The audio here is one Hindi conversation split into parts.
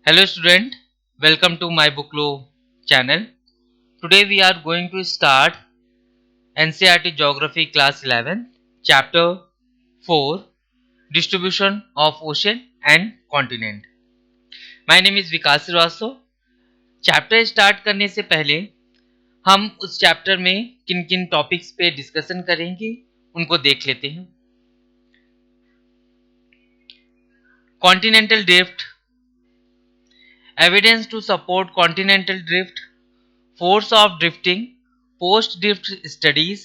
Hello student, welcome to my Booklo channel. Today we are going to start NCERT Geography class 11 chapter 4 Distribution of Ocean and Continent. My name is Vikas Shrivastava. Chapter start करने से पहले हम उस चैप्टर में किन किन टॉपिक्स पे डिस्कशन करेंगे उनको देख लेते हैं. Continental drift, evidence to support continental drift, force of drifting, post-drift studies,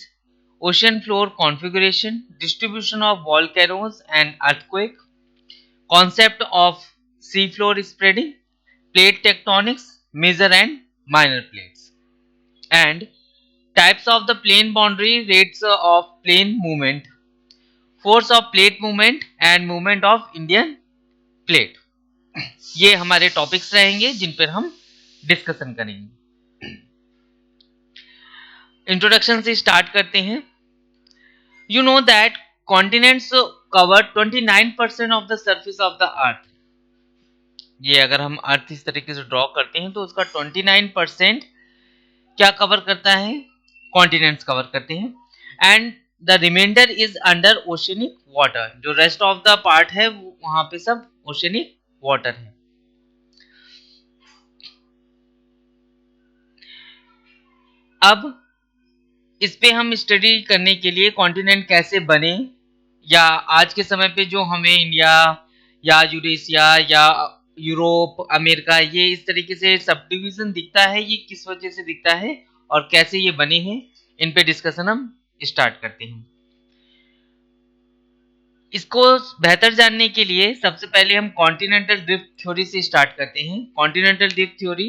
ocean floor configuration, distribution of volcanoes and earthquake, concept of seafloor spreading, plate tectonics, major and minor plates, and types of the plane boundary, rates of plane movement, force of plate movement and movement of Indian plate. ये हमारे टॉपिक्स रहेंगे जिन पर हम डिस्कशन करेंगे. इंट्रोडक्शन से स्टार्ट करते हैं. You know that continents cover 29% of the surface of the earth. ये अगर हम अर्थ इस तरीके से ड्रॉ करते हैं तो उसका 29% क्या कवर करता है? कॉन्टिनेंट्स कवर करते हैं. And the remainder is under oceanic water. जो रेस्ट ऑफ द पार्ट है वहां पे सब ओशनिक वाटर है. अब इस पे हम स्टडी करने के लिए कॉन्टिनेंट कैसे बने या आज के समय पे जो हमें इंडिया या यूरेशिया या यूरोप, अमेरिका ये इस तरीके से सब डिवीजन दिखता है, ये किस वजह से दिखता है और कैसे ये बने हैं, इन पे डिस्कशन हम स्टार्ट करते हैं. इसको बेहतर जानने के लिए सबसे पहले हम कॉन्टिनेंटल ड्रिफ्ट थ्योरी से स्टार्ट करते हैं. Continental drift theory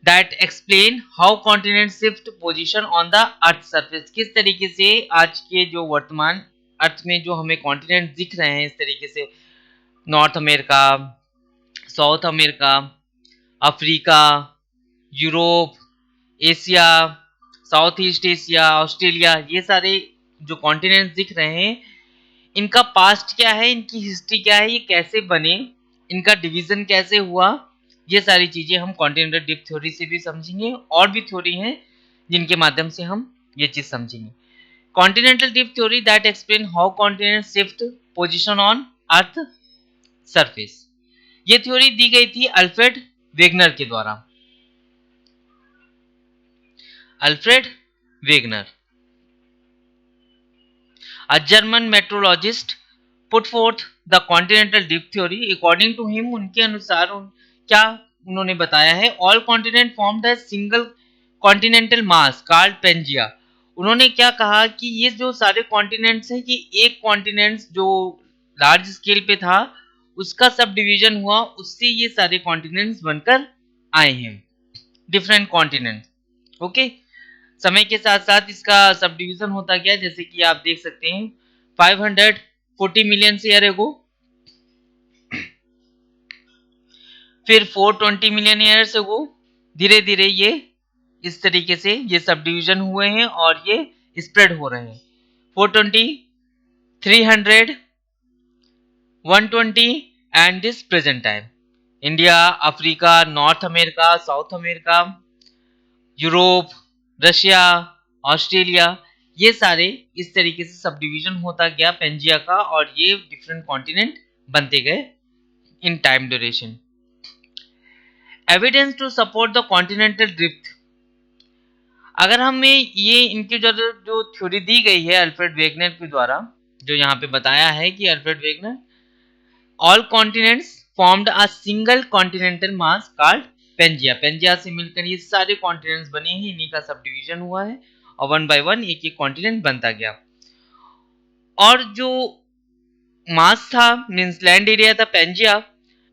that explain how continent shift position on the earth surface. किस तरीके से आज के जो वर्तमान अर्थ में जो हमें कॉन्टिनेंट दिख रहे हैं इस तरीके से north America, South America, Africa, Europe, Asia, south east Asia, Australia, ये सारे जो कॉन्टिनेंट दिख रहे हैं इनका पास्ट क्या है, इनकी हिस्ट्री क्या है, ये कैसे बने, इनका डिवीजन कैसे हुआ, ये सारी चीजें हम कॉन्टिनेंटल ड्रिफ्ट थ्योरी से भी समझेंगे. और भी थ्योरी हैं जिनके माध्यम से हम ये चीज समझेंगे. Continental drift theory that explain how continent shift position on earth surface. ये थ्योरी दी गई थी अल्फ्रेड वेगनर के द्वारा. Alfred Wegener, a German meteorologist, put forth the continental drift theory. According to him, उनके अनुसार क्या उन्होंने बताया है, all continent formed a single continental mass called Pangaea. उन्होंने क्या कहा कि ये जो सारे कॉन्टिनेंट्स हैं कि एक कॉन्टिनेंट जो लार्ज स्केल पे था उसका सब डिवीजन हुआ, उससे ये सारे कॉन्टिनेंट्स बनकर आए हैं, डिफरेंट कॉन्टिनेंट. ओके, समय के साथ साथ इसका सब डिवीजन होता गया, जैसे कि आप देख सकते हैं 540 मिलियन ईयर एगो, फिर 420 मिलियन ईयर्स एगो. धीरे धीरे ये इस तरीके से ये सब डिवीजन हुए हैं और ये स्प्रेड हो रहे हैं. 420, 300, 120 and this present time. India, Africa, north America, South America, Europe, Russia, Australia, ये सारे इस तरीके से सब डिवीजन होता गया पेंजिया का और ये डिफरेंट कॉन्टिनेंट बनते गए in time duration. Evidence to support the continental drift. अगर हमें ये इनकी जो थ्योरी दी गई है अल्फ्रेड वेगनर के द्वारा, जो यहाँ पे बताया है कि Alfred Wegener all continents formed a single continental mass called Pangaea. Pangaea से मिलकर ये सारे कॉन्टिनेंट्स बने हैं, इन्हीं का सब डिवीजन हुआ है और वन बाय वन एक एक कॉन्टिनेंट बनता गया. और जो मास था मींस लैंड एरिया था Pangaea,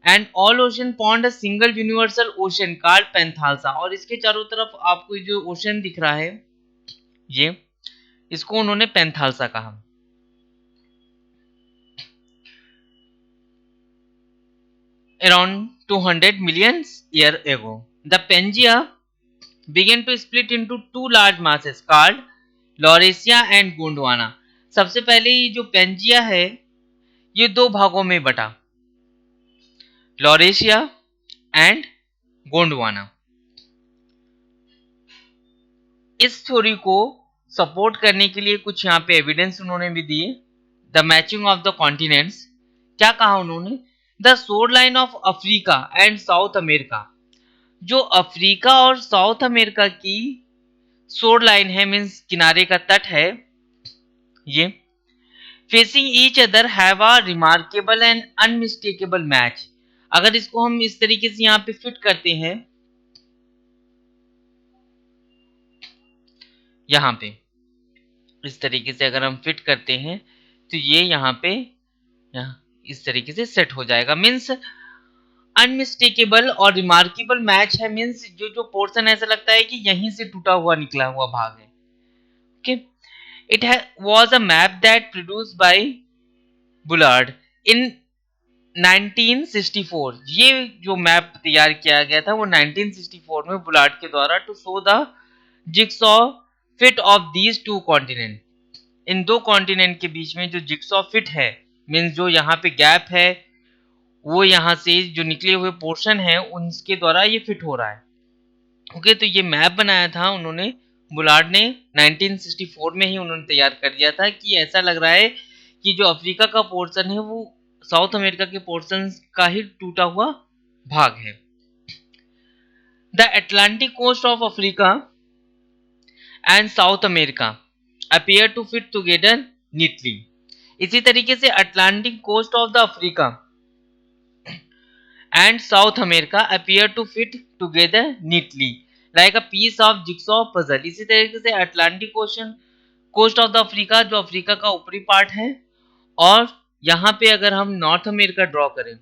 and all ocean formed a single universal ocean called Panthalassa. और इसके चारों तरफ आपको जो ओशन दिख रहा है ये, इसको उन्होंने पेंथाल्सा कहा. Around 200 million years ago, the Pangaea began to split into two large masses called Laurasia and Gondwana. सबसे पहले ये जो पेंजिया है ये दो भागों में बटा. Laurasia and Gondwana. इस थ्योरी को सपोर्ट करने के लिए कुछ यहाँ पे एविडेंस उन्होंने भी दिए। The matching of the continents, क्या कहा उन्होंने, the shore line of Africa and South America, जो अफ्रीका और साउथ अमेरिका की शोर लाइन है, मीन्स किनारे का तट है, ये facing each other have a remarkable and unmistakable match. अगर इसको हम इस तरीके से यहाँ पे फिट करते हैं, यहाँ पे इस तरीके से अगर हम फिट करते हैं तो ये यहाँ पे इस तरीके से सेट हो जाएगा। मीन्स अनमिस्टेकेबल और रिमार्केबल मैच है, मीन्स जो जो पोर्शन ऐसा लगता है कि यहीं से टूटा हुआ निकला हुआ भाग है। Okay, it was a map that produced by Bullard in 1964। ये जो मैप तैयार किया गया था वो 1964 में बुलार्ड के द्वारा, to show the jigsaw fit of these two continent. इन दो कॉन्टिनेंट के बीच में जो जिक्सॉ फिट है, मीन्स जो यहाँ पे गैप है वो यहाँ से जो निकले हुए पोर्शन है उनके द्वारा ये फिट हो रहा है। ओके, तो ये मैप बनाया था उन्होंने, बुलार्ड ने 1964 में ही उन्होंने तैयार कर दिया था कि ऐसा लग रहा है कि जो अफ्रीका का पोर्शन है वो साउथ अमेरिका के पोर्शन का ही टूटा हुआ भाग है। The Atlantic coast of Africa and South America appear to fit together neatly. इसी तरीके से Atlantic coast of the Africa and South America appear to fit together neatly like a piece of jigsaw puzzle. इसी तरीके से Atlantic Ocean coast of the Africa, जो अफ्रीका का ऊपरी पार्ट है, और यहाँ पे अगर हम नॉर्थ अमेरिका ड्रॉ करें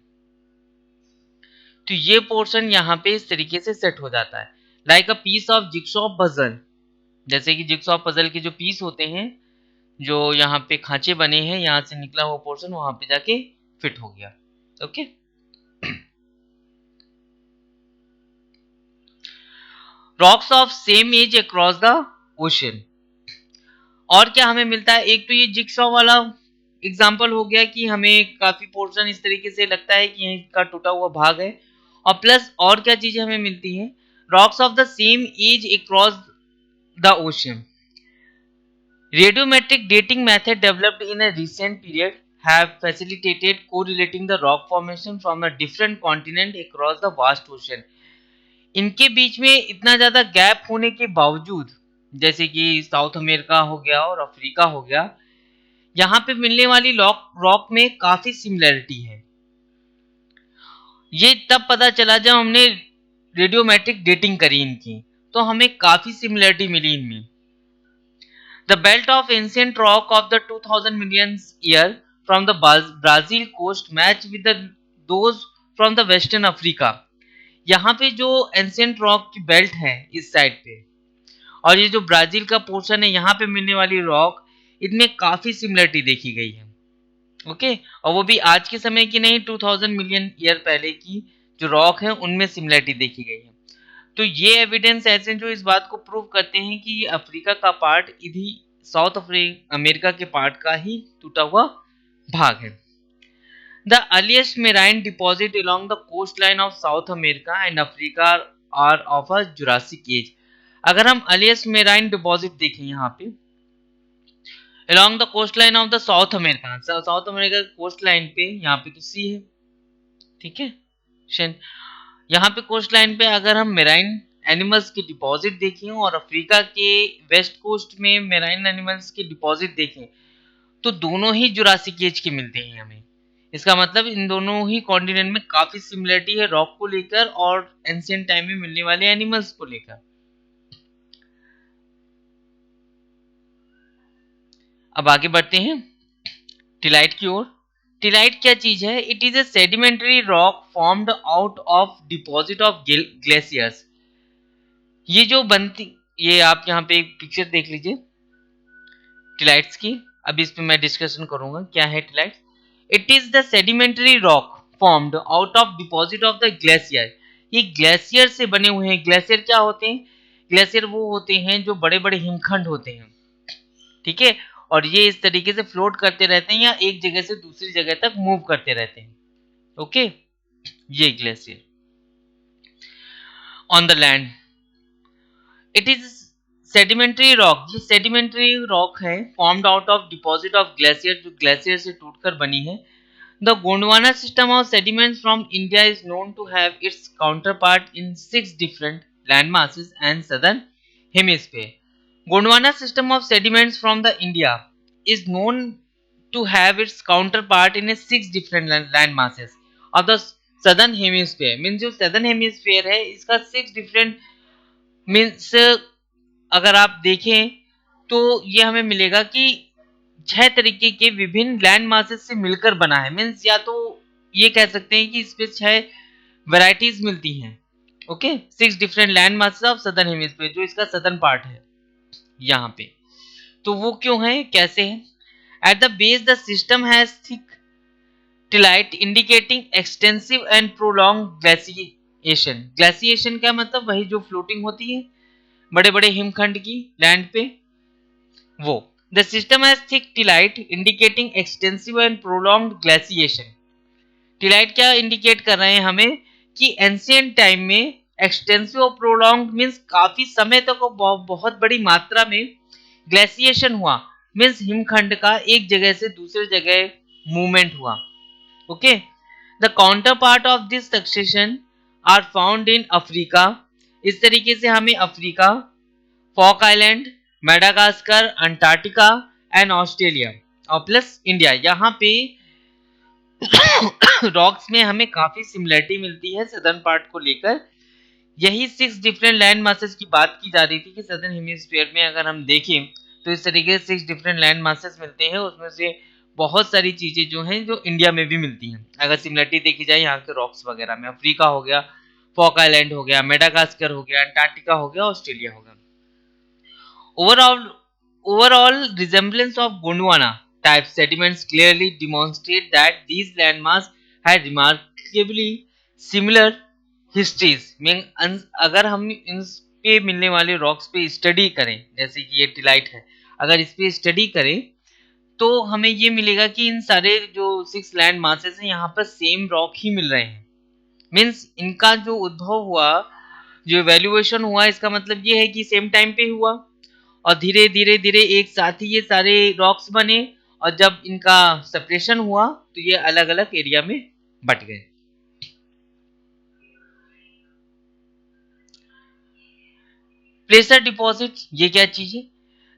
तो ये पोर्शन यहाँ पे इस तरीके से सेट हो जाता है like a piece of jigsaw puzzle. जैसे कि जिक्सॉ पजल के जो पीस होते हैं, जो यहाँ पे खांचे बने हैं, यहाँ से निकला हुआ पोर्शन वहां पे जाके फिट हो गया। Okay, rocks of same age across the ocean. और क्या हमें मिलता है, एक तो ये जिक्सॉ वाला एग्जांपल हो गया कि हमें काफी पोर्शन इस तरीके से लगता है कि यहीं का टूटा हुआ भाग है, और प्लस और क्या चीजें हमें मिलती हैं, rocks of the same age across the ocean. Radiometric dating method developed in a recent period have facilitated correlating the rock formation from a different continent across the vast ocean. इनके बीच में इतना ज़्यादा गैप होने के बावजूद, जैसे कि साउथ अमेरिका हो गया और अफ्रीका हो गया, यहाँ पे मिलने वाली रॉक में काफ़ी सिमिलरिटी है। ये तब पता चला जब हमने रेडियोमेट्रिक डेटिंग करी इनकी, तो हमें काफ़ी सिमिलरिटी मिली इनमें। The belt of ancient rock of the 2000 million year from the Brazil coast match with those from the Western Africa. यहाँ पे जो एंशियंट रॉक की बेल्ट है इस साइड पे, और ये जो ब्राजील का पोर्शन है यहाँ पे मिलने वाली रॉक, इनमें काफी सिमिलरिटी देखी गई है। ओके, और वो भी आज के समय की नहीं, 2000 मिलियन ईयर पहले की जो रॉक है उनमें सिमिलरिटी देखी गई है। तो ये एविडेंस ऐसे जो इस बात को प्रूव करते हैं कि ये अफ्रीका का पार्ट इधर साउथ अमेरिका के पार्ट का ही टूटा हुआ भाग है। The earliest marine deposit along the coast line of South America and Africa are of a Jurassic age. अगर हम अर्लीस्ट मेराइन डिपॉजिट देखें यहाँ पे along the coast line of the South America, South America coast line पे यहाँ पे तो सी है, ठीक है, यहाँ पे कोस्ट लाइन पे अगर हम मेराइन एनिमल्स के डिपॉजिट देखें और अफ्रीका के वेस्ट कोस्ट में मेराइन एनिमल्स के डिपॉजिट देखें तो दोनों ही जुरासिक एज के मिलते हैं हमें। इसका मतलब इन दोनों ही कॉन्टिनेंट में काफी सिमिलरिटी है रॉक को लेकर और एंशिएंट टाइम में मिलने वाले एनिमल्स को लेकर। अब आगे बढ़ते हैं टिलाइट की ओर। टिलाइट क्या चीज है, it is a sedimentary rock formed out of deposit of glaciers. ये जो बनती, ये आप यहाँ पे एक पिक्चर देख लीजिए टिलाइट्स की, अभी इस पे मैं डिस्कशन करूंगा क्या है tillites. It is the sedimentary rock formed out of deposit of the glacier. ये ग्लेशियर से बने हुए हैं। ग्लेशियर क्या होते हैं, ग्लेशियर वो होते हैं जो बड़े बड़े हिमखंड होते हैं, ठीक है, और ये इस तरीके से फ्लोट करते रहते हैं या एक जगह से दूसरी जगह तक मूव करते रहते हैं। ओके, ये glacier on the land. It is sedimentary rock, ये सेडिमेंट्री रॉक है formed out of deposit of glacier, जो ग्लेशियर से टूटकर बनी है। The Gondwana system of sediments from India is known to have its counterpart in 6 different land masses and southern hemisphere. Gondwana system of sediments from the India is known to have its counterpart in a 6 different land masses of the southern hemisphere. Means जो southern hemisphere है इसका 6 different means अगर आप देखें तो ये हमें मिलेगा कि 6 तरीके के विभिन्न लैंड मासेस से मिलकर बना है। मीन्स या तो ये कह सकते हैं कि इसमें 6 वैरायटीज मिलती हैं। Okay, 6 different land masses of southern hemisphere, जो इसका सदर्न पार्ट है यहाँ पे। तो वो क्यों है, कैसे है? At the base the system has thick tillite indicating extensive and prolong glaciation. Glaciation का मतलब वही जो फ्लोटिंग होती है बड़े बड़े हिमखंड की लैंड पे, वो। The system has thick tillite indicating extensive and prolonged glaciation. Tillite क्या इंडिकेट कर रहे हैं हमें कि एंशिएंट टाइम में एक्सटेंसिव और प्रोलॉन्ग मीन्स काफी समय तक बहुत बड़ी मात्रा में ग्लेसिएशन हुआ, मीन्स हिमखंड का एक जगह से दूसरे जगह मूवमेंट हुआ। Okay, the counter part of this succession are found in Africa. इस तरीके से हमें Africa, Falk island, Madagascar, Antarctica and Australia और प्लस इंडिया, यहाँ पे रॉक्स में हमें काफी सिमिलरिटी मिलती है सदर्न पार्ट को लेकर। यही 6 डिफरेंट लैंड मासेस की बात की जा रही थी कि सदर्न हेमिस्फीयर में अगर हम देखें तो इस तरीके से 6 डिफरेंट लैंड मासेस मिलते हैं, उसमें से बहुत सारी चीजें जो हैं जो इंडिया में भी मिलती हैं। अगर सिमिलरिटी देखी जाए यहाँ के रॉक्स वगैरह में, अफ्रीका हो गया, फॉक आइलैंड हो गया, मेडागास्कर हो गया, अंटार्कटिका हो गया, ऑस्ट्रेलिया हो गया। Overall resemblance of Gondwana type sediments clearly demonstrate that these landmass had remarkably similar histories. अगर हम इन पे मिलने वाले रॉक्स पे स्टडी करें, जैसे कि ये टिलाइट है, अगर इस पे स्टडी करें तो हमें ये मिलेगा कि इन सारे जो 6 लैंड मासेस हैं यहाँ पर सेम रॉक ही मिल रहे हैं। मीन्स इनका जो उद्भव हुआ, जो इवैल्यूएशन हुआ, इसका मतलब ये है कि सेम टाइम पे हुआ और धीरे धीरे धीरे एक साथ ही ये सारे रॉक्स बने, और जब इनका सेपरेशन हुआ तो ये अलग अलग एरिया में बट गए। प्लेसर डिपॉजिट, ये क्या चीज है?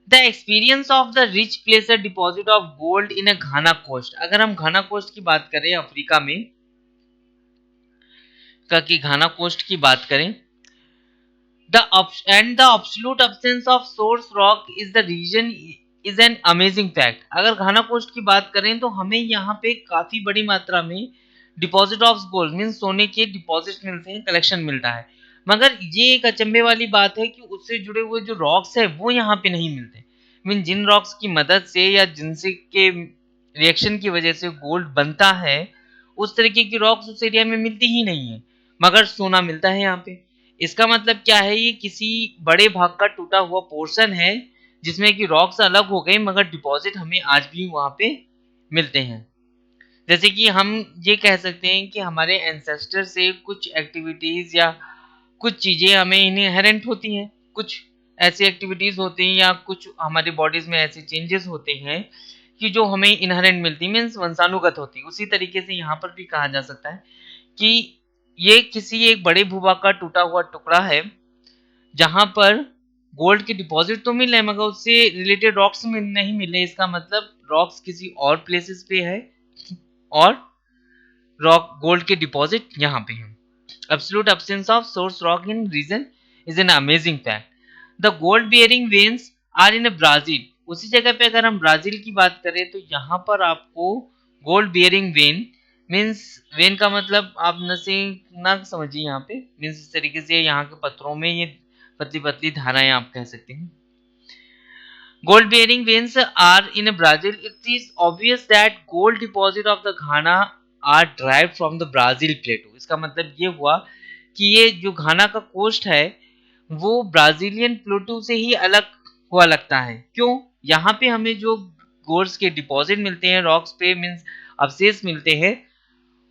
The experience of the rich प्लेसर deposit of gold in a Ghana coast. अगर हम घाना कोस्ट की बात करें, अफ्रीका में की घाना कोस्ट की बात करें, the absolute absence of source rock is the region is an amazing fact. अगर घाना कोस्ट की बात करें तो हमें यहाँ पे काफी बड़ी मात्रा में डिपॉजिट ऑफ गोल्ड मीन सोने के डिपॉजिट मिलते हैं, कलेक्शन मिलता है, मगर ये एक अचंभे वाली बात है कि उससे जुड़े हुए जो रॉक्स है वो यहाँ पे नहीं मिलते। मीन जिन रॉक्स की मदद से या जिनसे के रिएक्शन की वजह से गोल्ड बनता है, उस तरीके की रॉक्स उस एरिया में मिलती ही नहीं है, मगर सोना मिलता है यहाँ पे। इसका मतलब क्या है, ये किसी बड़े भाग का टूटा हुआ पोर्शन है जिसमें कि रॉक्स अलग हो गए मगर डिपॉजिट हमें आज भी वहां पे मिलते हैं। जैसे कि हम ये कह सकते हैं कि हमारे एंसेस्टर से कुछ एक्टिविटीज या कुछ चीजें हमें इनहेरेंट होती हैं, कुछ ऐसी एक्टिविटीज होती हैं या कुछ हमारी बॉडीज में ऐसे चेंजेस होते हैं कि जो हमें इनहेरेंट मिलती, मीन्स वंशानुगत होती। उसी तरीके से यहाँ पर भी कहा जा सकता है कि ये किसी एक बड़े भूभाग का टूटा हुआ टुकड़ा है जहां पर गोल्ड के डिपॉजिट तो मिले मगर उससे रिलेटेड रॉक्स नहीं मिले। इसका मतलब रॉक्स किसी और प्लेसेस पे है और रॉक गोल्ड के डिपॉजिट यहाँ पे है। Absolute absence of source rock in region is an amazing fact. The gold bearing veins are in Brazil. उसी जगह पे अगर हम ब्राजील की बात करें तो यहाँ पर आपको gold bearing when means, when का मतलब आप नसे ना समझिए यहाँ पे, मीन्स इस तरीके से यहाँ के पत्थरों में ये पतली पतली धाराएं आप कह सकते हैं। Gold bearing veins are in Brazil. It is obvious that gold deposit of the Ghana are derived from the Brazil plateau. इसका मतलब ये हुआ कि ये जो घाना का कोस्ट है वो ब्राजीलियन प्लेटो से ही अलग हुआ लगता है। क्यों? यहाँ पे हमें जो गोल्ड्स के डिपॉजिट मिलते हैं रॉक्स पे, मीन्स अवशेष मिलते हैं,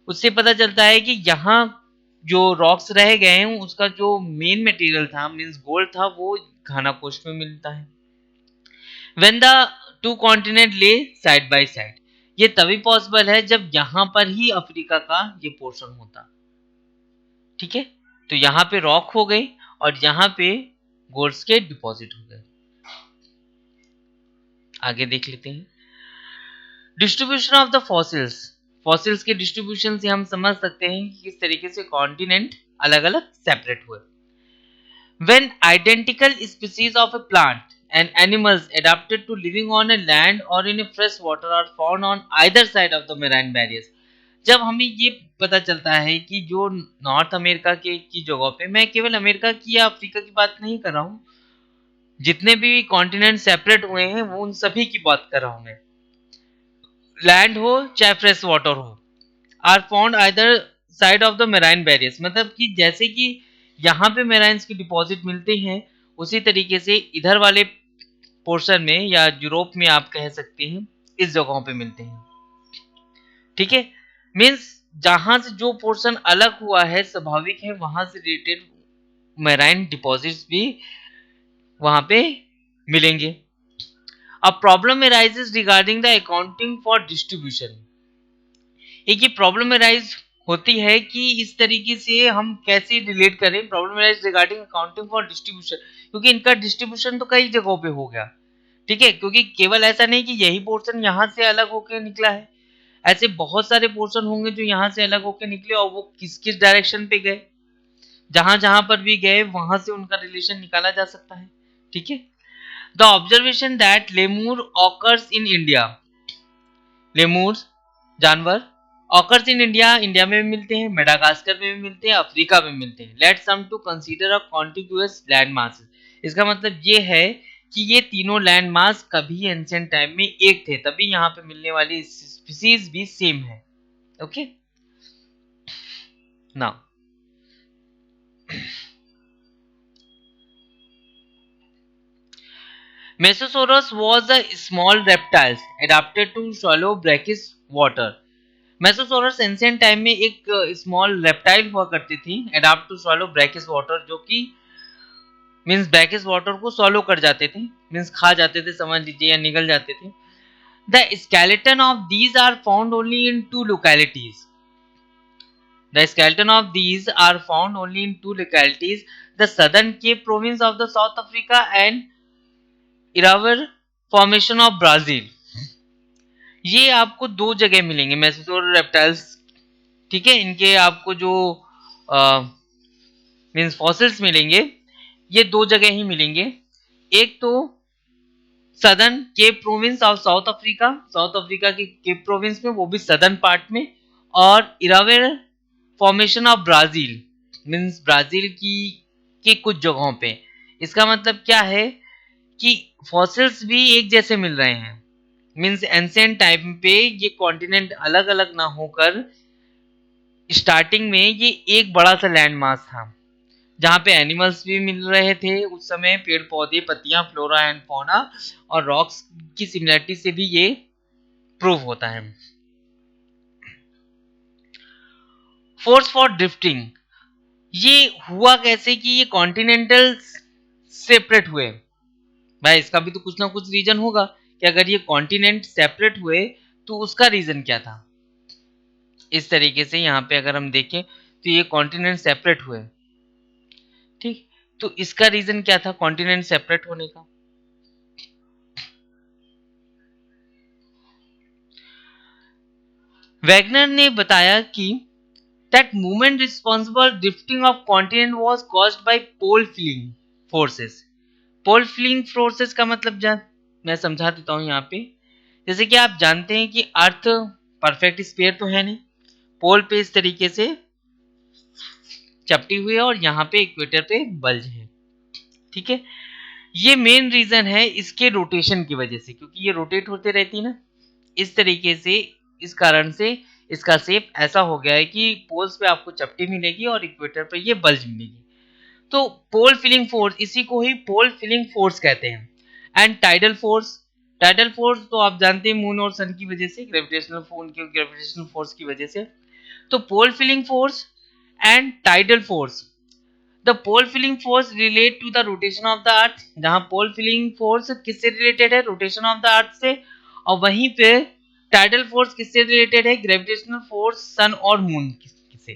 उससे पता चलता है कि यहाँ जो रॉक्स रह गए हैं उसका जो मेन मटेरियल था मींस गोल्ड था वो घाना कोस्ट में मिलता है। व्हेन द टू कॉन्टिनेंट ले साइड बाय साइड, ये तभी पॉसिबल है जब यहाँ पर ही अफ्रीका का ये पोर्शन होता। ठीक है, तो यहाँ पे रॉक हो गई और यहाँ पे गोल्ड्स के डिपॉजिट हो गए। आगे देख लेते हैं distribution of the fossils. Fossils के डिस्ट्रीब्यूशन से हम समझ सकते हैं कि किस तरीके से कॉन्टिनेंट अलग अलग सेपरेट हुए। When identical species of a plant and animals adapted to living on a land or in a fresh water are found on either side of the marine barriers, जब हमें ये पता चलता है कि जो नॉर्थ अमेरिका के की जगहों पे, मैं केवल अमेरिका की या अफ्रीका की बात नहीं कर रहा हूँ, जितने भी कॉन्टिनेंट सेपरेट हुए हैं वो उन सभी की बात कर रहा हूँ मैं, लैंड हो चाहे फ्रेश वाटर हो, are found either side of the marine barriers, मतलब कि जैसे कि यहाँ पे मेराइन्स के डिपॉजिट मिलते हैं उसी तरीके से इधर वाले पोर्शन में या यूरोप में आप कह सकते हैं इस जगहों पे मिलते हैं। ठीक है, मीन्स जहां से जो पोर्शन अलग हुआ है स्वाभाविक है वहां से रिलेटेड मेराइन डिपॉजिट्स भी वहां पे मिलेंगे। अब problem arises regarding the accounting for distribution. एक ये प्रॉब्लम अराइज होती है कि इस तरीके से हम कैसे रिलेट करें problem arise regarding accounting for distribution, क्योंकि इनका डिस्ट्रीब्यूशन तो कई जगहों पे हो गया। ठीक है, क्योंकि केवल ऐसा नहीं कि यही पोर्शन यहाँ से अलग होकर निकला है, ऐसे बहुत सारे पोर्शन होंगे जो यहाँ से अलग होकर निकले और वो किस किस डायरेक्शन पे गए, जहां जहां पर भी गए वहां से उनका रिलेशन निकाला जा सकता है। ठीक है, the observation that lemur occurs in India, lemur जानवर ऑकर्स इन इंडिया, इंडिया में भी मिलते हैं, मेडागास्कर में भी मिलते हैं, अफ्रीका में मिलते हैं। Led some to consider a contiguous land mass. इसका मतलब ये है कि ये तीनों लैंड मास कभी एंशिएंट टाइम में एक थे, तभी यहाँ पे मिलने वाली स्पीसीज भी सेम है। Okay, now Mesosaurus was a small reptiles adapted to swallow brackish water. Mesosaurus ancient time में एक स्मॉल रेप्टाइल हुआ करती थी adapt to swallow brackish water, जो कि मींस ब्रैकिश वाटर को सॉलो कर जाते थे, मींस खा जाते थे समझ लीजिए या निगल जाते थे। The skeleton of these are found only in two localities, the skeleton of these are found only in two localities, the southern Cape province of the South Africa and Irawar formation of Brazil. ये आपको दो जगह मिलेंगे मेसोसोरस रेप्टाइल्स। ठीक है, इनके आपको जो मींस फॉसिल्स मिलेंगे ये दो जगह ही मिलेंगे, एक तो southern Cape province of South Africa, South Africa के केप प्रोविंस में, वो भी सदर्न पार्ट में, और Irati formation of Brazil, means Brazil की के कुछ जगहों पे। इसका मतलब क्या है कि फॉसिल्स भी एक जैसे मिल रहे हैं, मींस एंशिएंट टाइम पे ये कॉन्टिनेंट अलग अलग ना होकर स्टार्टिंग में ये एक बड़ा सा लैंड मास था जहाँ पे एनिमल्स भी मिल रहे थे उस समय, पेड़ पौधे पत्तियां फ्लोरा एंड फौना, और रॉक्स की सिमिलरिटी से भी ये प्रूव होता है। फोर्स फॉर ड्रिफ्टिंग, ये हुआ कैसे कि ये कॉन्टिनेंटल सेपरेट हुए? भाई इसका भी तो कुछ ना कुछ रीजन होगा कि अगर ये कॉन्टिनेंट सेपरेट हुए तो उसका रीजन क्या था। इस तरीके से यहाँ पे अगर हम देखें तो ये कॉन्टिनेंट सेपरेट हुए, ठीक, तो इसका रीजन क्या था कॉन्टिनेंट सेपरेट होने का? वैगनर ने बताया कि that movement responsible drifting of continent was caused by pole fleeing forces. Pole fleeing forces का मतलब मैं समझा देता हूँ यहाँ पे। जैसे कि आप जानते हैं कि अर्थ परफेक्ट स्फीयर तो है नहीं, पोल पे इस तरीके से चपटी हुई है और यहाँ पे इक्वेटर पे बल्ज है। ठीक है, ये मेन रीजन है इसके रोटेशन की वजह से, क्योंकि ये रोटेट होते रहती है ना इस तरीके से, इस कारण से इसका शेप ऐसा हो गया है कि पोल्स पे आपको चपटी मिलेगी और इक्वेटर पे ये बल्ज मिलेगी। तो पोल फिलिंग फोर्स, इसी को ही पोल फिलिंग फोर्स कहते हैं। And tidal force, tidal force तो आप जानते हैं मून और सन की वजह से, ग्रेविटेशनल फोर्स की वजह से। तो pole fleeing force and tidal force, the pole fleeing force relate to the rotation of the earth, जहां पोल फिलिंग फोर्स किससे रिलेटेड है, रोटेशन ऑफ द अर्थ से, और वहीं पे टाइडल फोर्स किससे रिलेटेड है, ग्रेविटेशनल फोर्स सन और मून से।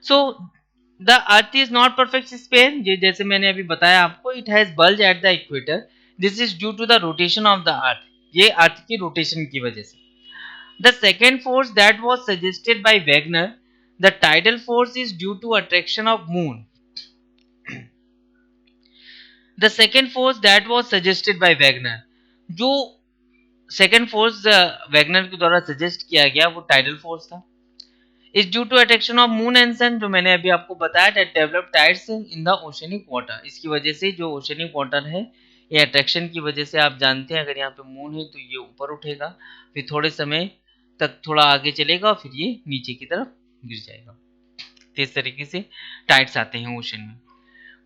So the earth is not perfect sphere, ये जैसे मैंने अभी बताया आपको, it has bulge at the equator, this is due to the rotation of the earth, ये अर्थ की रोटेशन की वजह से। The second force that was suggested by Wegener, the tidal force is due to attraction of moon. The second force that was suggested by Wegener, जो सेकेंड फोर्स वैगनर के द्वारा सजेस्ट किया गया वो टाइडल फोर्स था, is due to attraction of moon and sun, जो मैंने अभी आपको बताया, that develop tides in the oceanic water, इसकी वजह से जो ओशनिक वाटर है ये अट्रैक्शन की वजह से, आप जानते हैं अगर यहाँ पे मून है तो ये ऊपर उठेगा, फिर थोड़े समय तक थोड़ा आगे चलेगा और फिर ये नीचे की तरफ गिर जाएगा। तो इस तरीके से टाइड्स आते हैं ओशन में,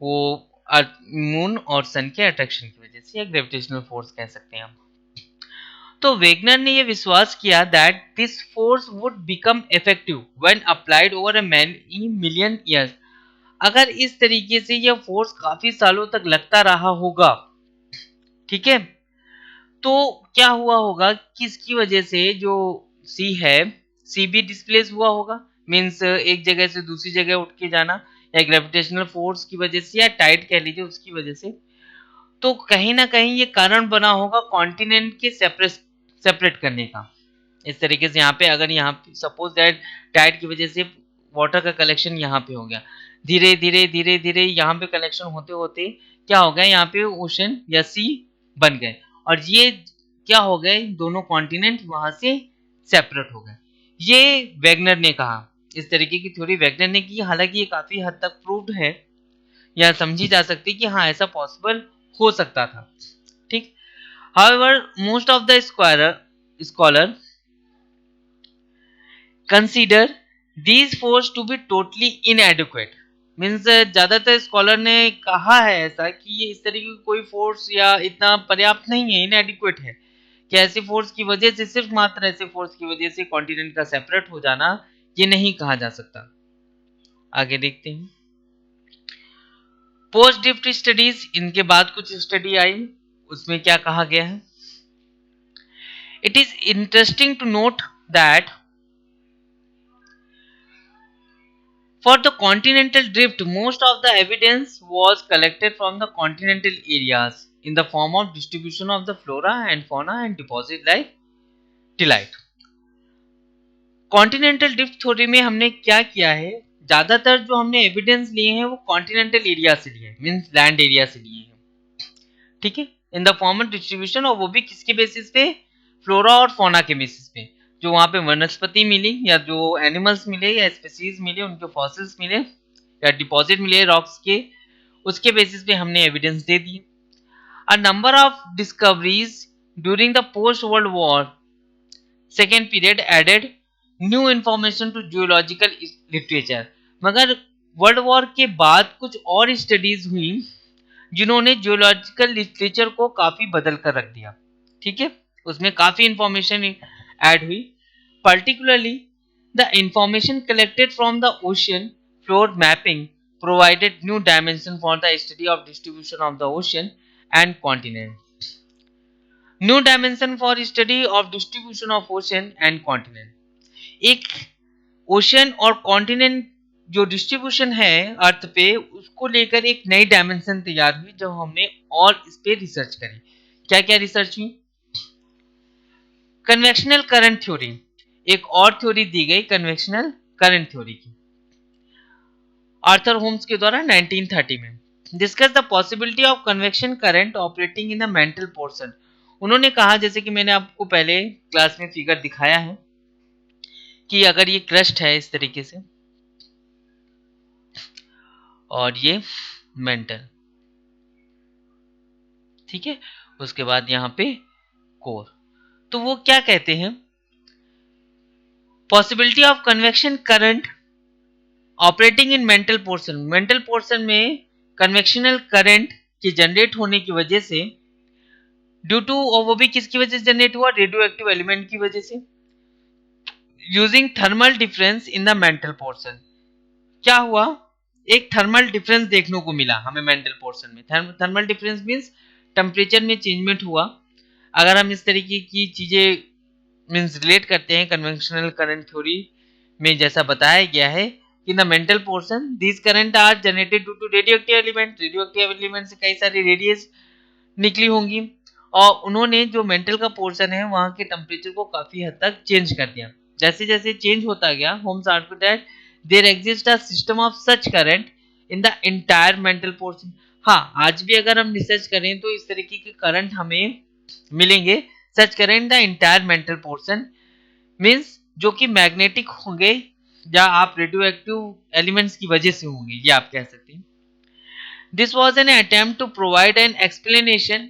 वो मून और सन के अट्रैक्शन की वजह से, या ग्रेविटेशनल फोर्स कह सकते हैं हम। तो वेगनर ने यह विश्वास किया that this force would become effective when applied over a many million years, अगर इस तरीके से यह फोर्स काफी सालों तक लगता रहा होगा, ठीक है, तो क्या हुआ होगा, किसकी वजह से जो सी है, सी भी डिस्प्लेस हुआ होगा, मीन्स एक जगह से दूसरी जगह उठ के जाना, या ग्रेविटेशनल फोर्स की वजह से, या टाइड कह लीजिए उसकी वजह से, तो कहीं ना कहीं ये कारण बना होगा कॉन्टिनेंट के सेपरेट करने का। इस तरीके से यहाँ पे अगर यहाँ पे सपोज दैट टाइड की वजह से वाटर का कलेक्शन यहाँ पे हो गया, धीरे धीरे धीरे धीरे यहाँ पे कलेक्शन होते होते क्या हो गया, यहाँ पे ओशन या सी बन गए, और ये क्या हो गए, दोनों कॉन्टिनेंट वहां से सेपरेट हो गए। ये वैगनर ने कहा, इस तरीके की थ्योरी वैगनर ने की, हालांकि ये काफी हद तक प्रूव्ड है या समझी जा सकती है कि हाँ ऐसा पॉसिबल हो सकता था, ठीक। However, most of the scholar consider these force to be totally inadequate, means ज्यादातर स्कॉलर ने कहा है ऐसा कि ये इस तरीके की कोई फोर्स या इतना पर्याप्त नहीं है, इनएडिक्वेट है, कि ऐसे फोर्स की वजह से, सिर्फ मात्र ऐसे फोर्स की वजह से कॉन्टिनेंट का सेपरेट हो जाना ये नहीं कहा जा सकता। आगे देखते हैं पोस्ट ड्रिफ्ट स्टडीज, इनके बाद कुछ स्टडी आई, उसमें क्या कहा गया है, it is interesting to note that for the continental drift, most of the evidence was collected from the continental areas in the form of distribution of the flora and fauna and deposit like tillite. Continental drift theory में हमने क्या किया है, ज्यादातर जो हमने एविडेंस लिए हैं वो कॉन्टिनेंटल एरिया से लिए, मींस लैंड एरिया से लिए हैं, ठीक है, in the form of distribution, और वो भी किसके बेसिस पे, फ्लोरा और फौना के बेसिस पे, जो वहां पे वनस्पति मिली या जो एनिमल्स मिले या स्पीसीज मिले, उनके फॉसिल्स मिले या डिपॉजिट मिले रॉक्स के, उसके बेसिस पे हमने एविडेंस दे दिए। A number of discoveries during the post world war second period added new information to geological literature, मगर वर्ल्ड वॉर के बाद कुछ और स्टडीज हुई जिन्होंने जियोलॉजिकल लिटरेचर को काफी बदल कर रख दिया, ठीक है, उसमें काफी इंफॉर्मेशन ऐड हुई, particularly the information collected from the ocean floor mapping provided new dimension for the study of distribution of the ocean and continent. New dimension for study of distribution of ocean and continent. एक ओशन और कॉन्टिनेंट जो डिस्ट्रीब्यूशन है अर्थ पे, उसको लेकर एक नई डायमेंशन तैयार हुई जब हमने और इस पे रिसर्च करी। क्या क्या रिसर्च हुई, कन्वेक्शनल करंट थ्योरी, एक और थ्योरी दी गई कन्वेक्शनल करंट थ्योरी की, आर्थर होम्स के द्वारा 1930 में। Discuss the possibility of convection current operating in the mantle portion, उन्होंने कहा, जैसे कि मैंने आपको पहले क्लास में फिगर दिखाया है, कि अगर ये क्रस्ट है इस तरीके से और ये मेंटल, ठीक है, उसके बाद यहां पे कोर, तो वो क्या कहते हैं, possibility of convection current operating in mental portion, mental portion में कन्वेक्शनल करंट के जनरेट होने की वजह से, ड्यू टू, और वो भी किसकी वजह से जनरेट हुआ, रेडियो एक्टिव एलिमेंट की वजह से, using thermal difference in the mantle portion. क्या हुआ, एक थर्मल डिफरेंस देखने को मिला हमें मेंटल पोर्शन में। थर्मल डिफरेंस मींस टेम्परेचर में चेंजमेंट हुआ। अगर हम इस तरीके की चीजें मींस रिलेट करते हैं कन्वेंशनल करंट थ्योरी में, जैसा बताया गया है कि the mantle portion this current are generated due to radioactive element. Radioactive element से कई सारी रेडियस निकली होंगी और उन्होंने जो मेंटल का पोर्शन है वहां के टेम्परेचर को काफी हद तक चेंज कर दिया। जैसे जैसे चेंज होता गया, Holmes argue that there exist a system of such current in the entire mantle portion. हाँ, आज भी अगर हम रिसर्च करें तो इस तरीके के करंट हमें मिलेंगे, such current the entire mantle portion means जो कि मैग्नेटिक होंगे या आप रेडियोएक्टिव एलिमेंट्स की वजह से होंगे, ये आप कह सकते हैं। This was an attempt to provide an explanation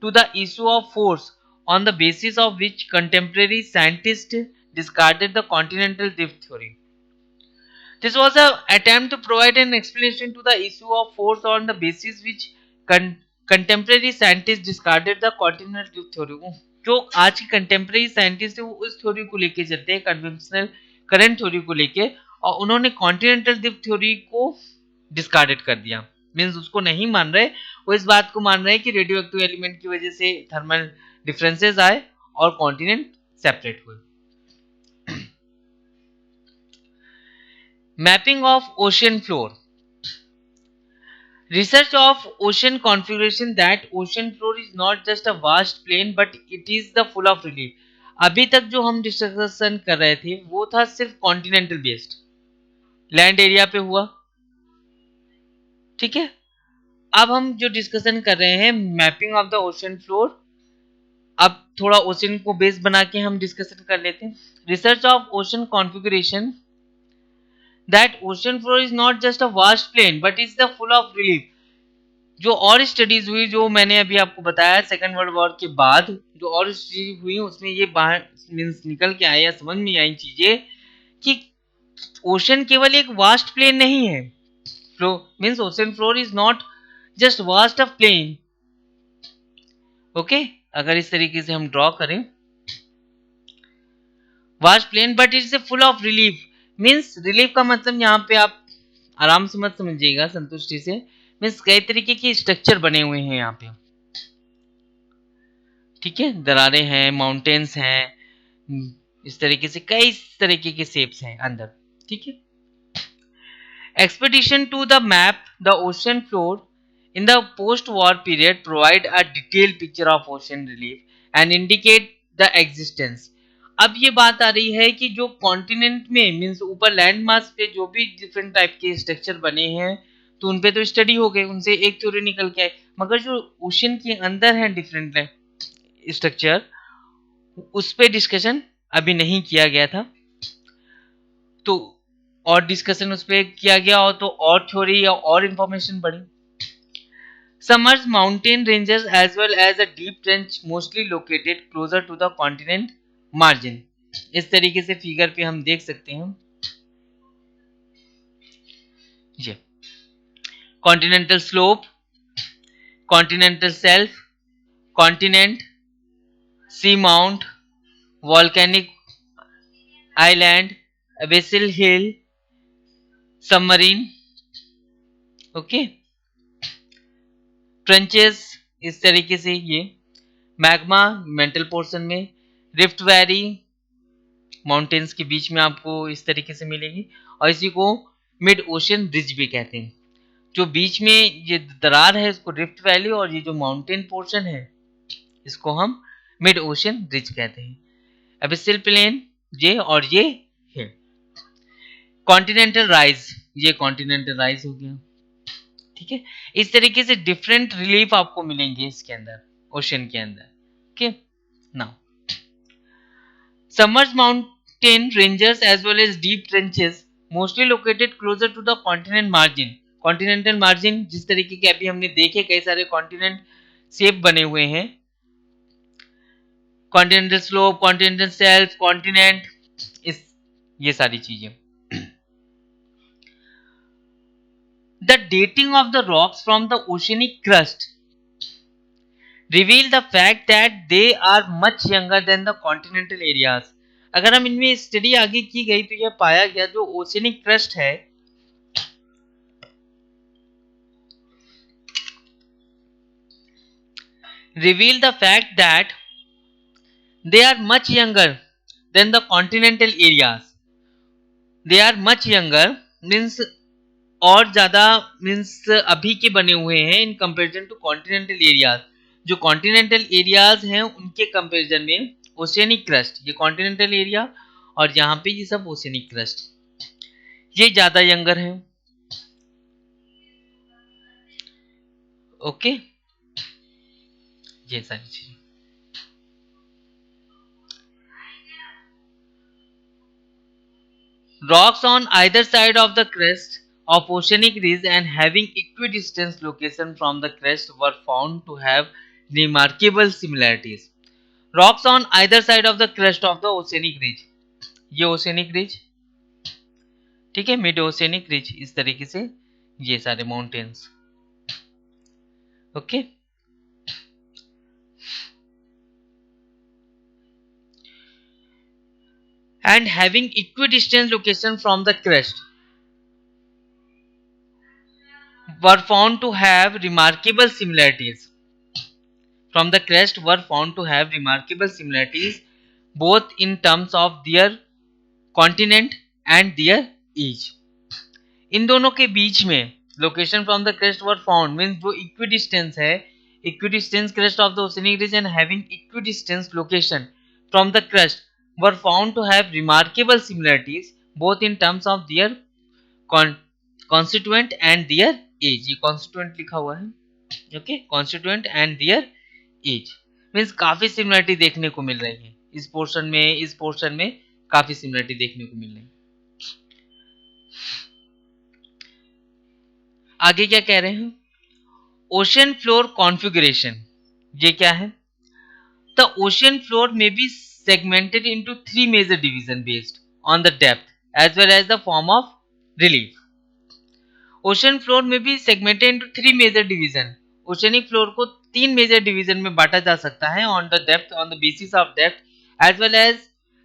to the issue of force on the basis of which contemporary scientists discarded the continental drift theory. This was an attempt to provide an explanation to the issue of force on the basis which contemporary scientists discarded the continental drift theory. जो आज के कंटेम्प्रेरी साइंटिस्ट है वो उस थ्योरी को लेके चलते हैं, कन्वेंशनल करंट थ्योरी को लेके, और उन्होंने कॉन्टिनेंटल ड्रिफ्ट थ्योरी को डिस्कार्डेड कर दिया। मींस उसको नहीं मान रहे, वो इस बात को मान रहे हैं कि रेडियोएक्टिव एलिमेंट की वजह से थर्मल डिफरेंसेस आए और कॉन्टिनेंट सेपरेट हुए। Mapping of ocean floor. Research of ocean configuration that ocean floor is not just a vast plain but it is the full of relief। अभी तक जो हम डिस्कशन कर रहे थे वो था सिर्फ कॉन्टिनेंटल बेस्ड, लैंड एरिया पे हुआ, ठीक है। अब हम जो डिस्कशन कर रहे हैं mapping of the ocean floor, अब थोड़ा ओशन को बेस बना के हम डिस्कशन कर लेते हैं। Research of ocean configuration that ocean floor is not just a vast plain but is the full of relief. जो और स्टडीज हुई, जो मैंने अभी आपको बताया सेकेंड वर्ल्ड वॉर के बाद जो और स्टडीज हुई उसमें ये बाहर मीन्स निकल के आया, समझ में आई चीजें कि ओशन केवल एक वास्ट प्लेन नहीं है। Floor means ocean floor is not just vast of plain. Okay, अगर इस तरीके से हम ड्रॉ करें vast plain but it's a full of relief. Means relief का मतलब यहाँ पे आप आराम से मत समझिएगा, संतुष्टि से। मीन्स कई तरीके के स्ट्रक्चर बने हुए हैं यहाँ पे, ठीक है, दरारें हैं, माउंटेन्स हैं, इस तरीके से कई तरीके के शेप्स हैं अंदर, ठीक है। Expedition to the map the ocean floor in the post war period provide a detail picture of ocean relief and indicate the existence. अब ये बात आ रही है कि जो कॉन्टिनेंट में मीन्स ऊपर लैंड मास पे जो भी डिफरेंट टाइप के स्ट्रक्चर बने हैं तो उन पे तो स्टडी हो गए, उनसे एक थ्योरी निकल के आए, मगर जो ओशन के अंदर है डिफरेंट स्ट्रक्चर उस पे डिस्कशन अभी नहीं किया गया था। तो और डिस्कशन उस पे किया गया और तो और थ्योरी या और इंफॉर्मेशन बढ़ी। Submerged mountain ranges as well as a deep trench mostly located closer to the continent margin। इस तरीके से फिगर पे हम देख सकते हैं ये continental slope, continental shelf, continent, sea mount, volcanic island, abyssal hill, submarine, okay, trenches, इस तरीके से ये मैग्मा मेंटल पोर्शन में, रिफ्ट वैली माउंटेन्स के बीच में आपको इस तरीके से मिलेगी, और इसी को मिड ओशन ब्रिज भी कहते हैं। जो बीच में ये दरार है इसको रिफ्ट वैली और ये जो माउंटेन पोर्शन है इसको हम मिड ओशन ब्रिज कहते हैं। एबिसिल प्लेन ये और ये है। कॉन्टिनेंटल राइज, ये कॉन्टिनेंटल राइज हो गया, ठीक है। इस तरीके से डिफरेंट रिलीफ आपको मिलेंगे इसके अंदर, ओशन के अंदर, okay. Now submerged mountain ranges as well as deep trenches mostly located closer to the continent margin। Continental margin जिस तरीके के अभी हमने देखे कई सारे कॉन्टिनेंट शेप बने हुए हैं, continental slope, continental shelf, continent, इस ये सारी चीजें। The dating of the rocks from the oceanic crust reveal the fact that they are much younger than the continental areas। अगर हम इनमें स्टडी आगे की गई तो यह पाया गया जो ओशियनिक क्रस्ट है reveal the fact that they are much younger than the continental areas. They are much younger means और ज़्यादा मीन्स अभी के बने हुए हैं in comparison to continental areas. जो कॉन्टिनेंटल एरियाज हैं उनके कंपेरिजन में ओशियनिक क्रस्ट, ये कॉन्टिनेंटल एरिया और यहाँ पे ये सब ओशियनिक क्रस्ट, ये ज़्यादा यंगर हैं। ओके, ये सारी चीज़ें। Rocks on either side of the crest of oceanic ridge and having equidistant location from the crest were found to have remarkable similarities. Rocks on either side of the crest of the oceanic ridge, ये ओशियनिक रिज, ठीक है, मिड ओशियनिक रिज, इस तरीके से ये सारे mountains. Okay, and having equidistant location from the crest were found to have remarkable similarities. From the crest were found to have remarkable similarities both in terms of their continent and their age. इन दोनों के बीच में location from the crest were found means जो इक्विडिस्टेंस है, equidistance crest of the oceanic region having equidistance location from the crest were found to have remarkable similarities both in terms of their constituent and their age. ये कॉन्स्टिट्यूएंट लिखा हुआ है, okay, constituent and their age means काफी सिमिलरिटी देखने को मिल रही है इस पोर्शन में काफी सिमिलरिटी देखने को मिल रही है। आगे क्या कह रहे हैं, ओशन फ्लोर कॉन्फ़िगरेशन, ये क्या है, द ओशन फ्लोर में be segmented into 3 major division based on the depth as well as the form of relief. Ocean floor में भी segmented into 3 major division, oceanic floor को 3 मेजर डिवीजन में बांटा जा सकता है on the depth, on the basis of depth as well as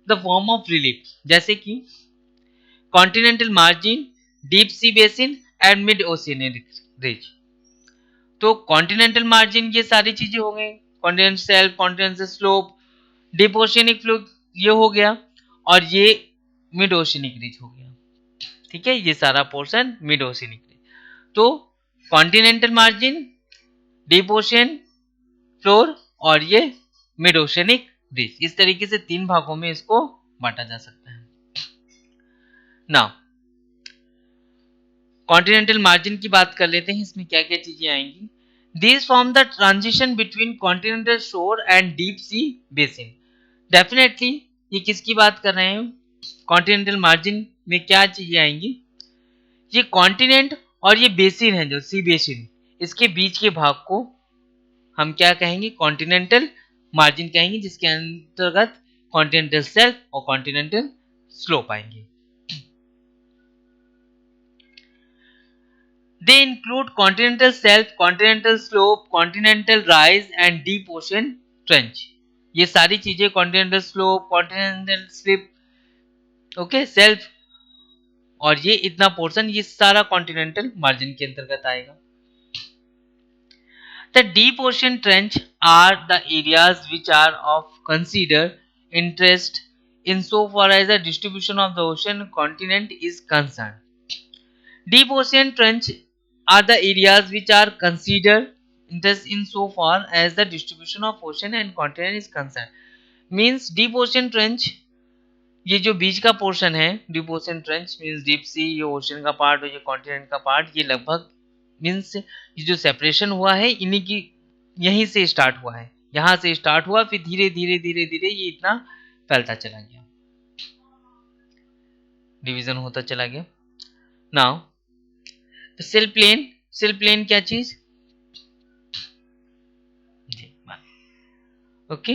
the form of relief, जैसे कि continental margin, deep sea basin and mid oceanic ridge. तो कॉन्टिनेंटल मार्जिन ये सारी चीजें हो गई, continental shelf, continental slope, deep oceanic flow ये हो गया और ये मिड ओशियनिक रिज हो गया, ठीक है, ये सारा पोर्शन मिड ओशियनिक रिज। तो continental margin, deep ocean floor और ये मिड ओशियनिक रिज, इस तरीके से 3 भागों में इसको बांटा जा सकता है। नाउ कॉन्टिनेंटल मार्जिन की बात कर लेते हैं, इसमें क्या क्या चीजें आएंगी। These form the transition between continental shore and deep sea basin. Definitely ये किसकी बात कर रहे हैं, कॉन्टिनेंटल मार्जिन में क्या चीजें आएंगी, ये कॉन्टिनेंट और ये बेसिन है जो सी बेसिन, इसके बीच के भाग को हम क्या कहेंगे, कॉन्टिनेंटल मार्जिन कहेंगे, जिसके अंतर्गत कॉन्टिनेंटल शेल्फ और कॉन्टिनेंटल स्लोप आएंगे। They include continental shelf, continental slope, continental rise and deep ocean trench. ये सारी चीजें continental slope, continental slip, okay, self और ये इतना पोर्शन, ये सारा कॉन्टिनेंटल मार्जिन के अंतर्गत आएगा। The deep ocean trench are the areas which are of considered interest insofar as the distribution of the ocean continent is concerned. Deep ocean trench are the areas which are considered interest in so far as the distribution of ocean and continent is concerned. Means deep ocean trench, ये जो बीच का पोर्शन है deep ocean trench means deep sea, ये ओशन का पार्ट और ये कॉन्टिनेंट का पार्ट, ये लगभग मीन्स ये जो सेपरेशन हुआ है इन्हीं की यहीं से स्टार्ट हुआ है, यहाँ से स्टार्ट हुआ फिर धीरे धीरे धीरे धीरे ये इतना फैलता चला गया, डिवीजन होता चला गया। Now shell plain, shell plain क्या चीज, ओके,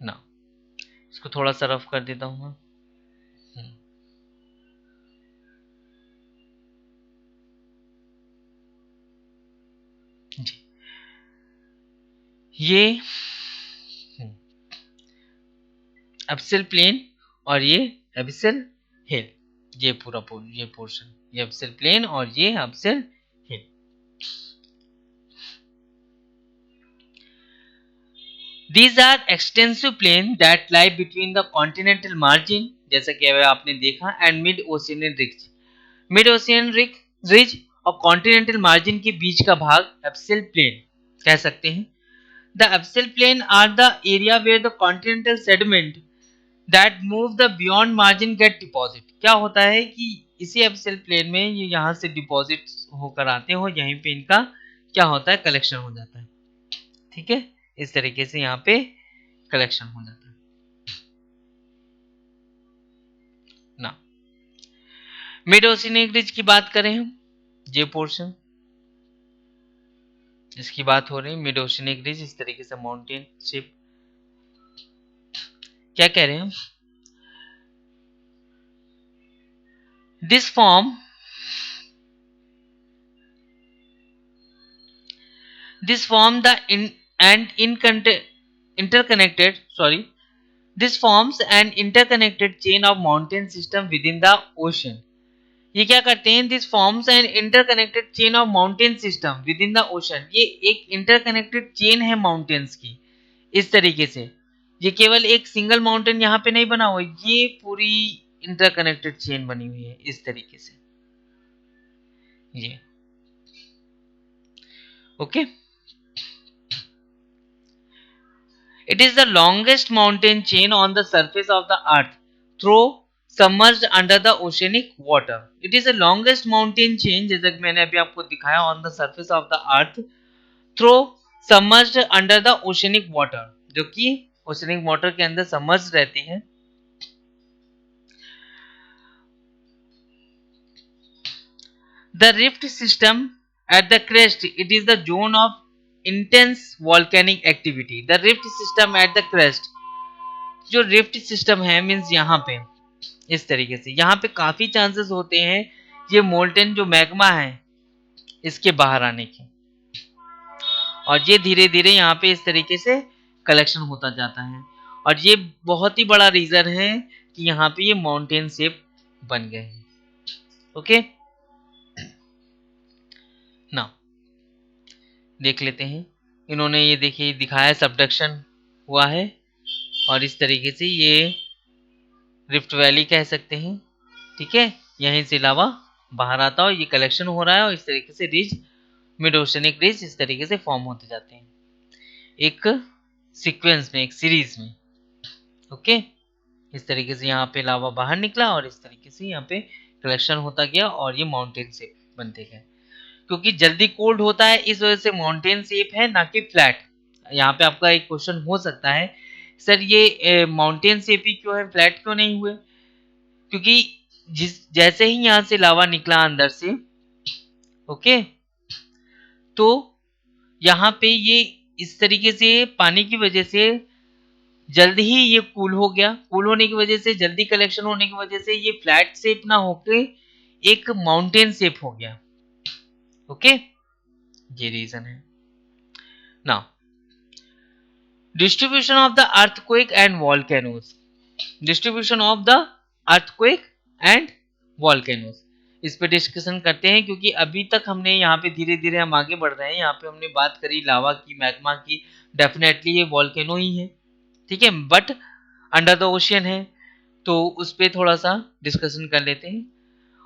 ना इसको थोड़ा सा रफ कर देता हूं मैं। जी, ये एब्सिल प्लेन और ये एबिसल हिल, ये पूरा ये पोर्शन, ये एबिसल प्लेन और ये abyssal hill. These are extensive plains that lie between the continental margin, जैसा कि अभी आपने देखा, and mid-oceanic ridge. Mid-oceanic ridge और continental margin के बीच का भाग abyssal plain कह सकते हैं। The abyssal plain are the area where the continental sediment that move the beyond margin get deposit. क्या होता है कि इसी abyssal plain में ये यहाँ से डिपॉजिट होकर आते हैं और यहीं पे इनका क्या होता है, कलेक्शन हो जाता है। ठीक है, इस तरीके से यहाँ पे कलेक्शन हो जाता है ना। मिड ओशियनिक रिज की बात करें हम, ये पोर्शन इसकी बात हो रही है, मिड ओशियनिक रिज, इस तरीके से माउंटेन शिप। क्या कह रहे हैं हम, this form the interconnected this forms an interconnected chain of mountain system within the ocean. ये क्या करते हैं, this forms an interconnected chain of mountain system with in the ocean. ये एक इंटरकनेक्टेड चेन है माउंटेन्स की, इस तरीके से। ये केवल एक सिंगल माउंटेन यहाँ पे नहीं बना हुआ, ये पूरी इंटरकनेक्टेड चेन बनी हुई है इस तरीके से, ये okay. It is the longest mountain chain on the surface of the earth, through submerged under the oceanic water. It is the longest mountain chain, जैसा कि मैंने अभी आपको दिखाया, on the surface of the earth, through submerged under the oceanic water, जो कि oceanic water के अंदर submerged रहती है। The rift system at the crest, it is the zone of intense volcanic activity. The rift system at the crest, जो रिफ्ट सिस्टम है मीन्स यहाँ पे इस तरीके से, यहाँ पे काफी चांसेस होते हैं ये मोल्टेन जो मैग्मा है इसके बाहर आने के, और ये धीरे धीरे यहाँ पे इस तरीके से कलेक्शन होता जाता है, और ये बहुत ही बड़ा रीजन है कि यहाँ पे ये माउंटेन शेप बन गए हैं। ओके, ना देख लेते हैं, इन्होंने ये देखिए दिखाया सबडक्शन हुआ है, और इस तरीके से ये रिफ्ट वैली कह सकते हैं। ठीक है, यहीं से लावा बाहर आता है और ये कलेक्शन हो रहा है, और इस तरीके से रिज, मिड ओशनिक रिज इस तरीके से फॉर्म होते जाते हैं एक सीक्वेंस में, एक सीरीज में। ओके, इस तरीके से यहाँ पे लावा बाहर निकला और इस तरीके से यहाँ पे कलेक्शन होता गया और ये माउंटेन शेप बनते गए। क्योंकि जल्दी कोल्ड होता है इस वजह से माउंटेन शेप है, ना कि फ्लैट। यहाँ पे आपका एक क्वेश्चन हो सकता है, सर ये माउंटेन शेप ही क्यों है, फ्लैट क्यों नहीं हुए? क्योंकि जैसे ही यहाँ से लावा निकला अंदर से, ओके, तो यहाँ पे ये इस तरीके से पानी की वजह से जल्दी ही ये कूल हो गया, कूल होने की वजह से, जल्दी कलेक्शन होने की वजह से ये फ्लैट शेप ना होके एक माउंटेन शेप हो गया। ओके, ये रीजन है। Now distribution of the earthquake and volcanoes, distribution of the earthquake and volcanoes, इस पे डिस्कशन करते हैं, क्योंकि अभी तक हमने यहाँ पे धीरे धीरे हम आगे बढ़ रहे हैं। यहाँ पे हमने बात करी लावा की, मैग्मा की, डेफिनेटली ये वॉल्केनो ही है, ठीक है, बट अंडर द ओशियन है, तो उस पर थोड़ा सा डिस्कशन कर लेते हैं।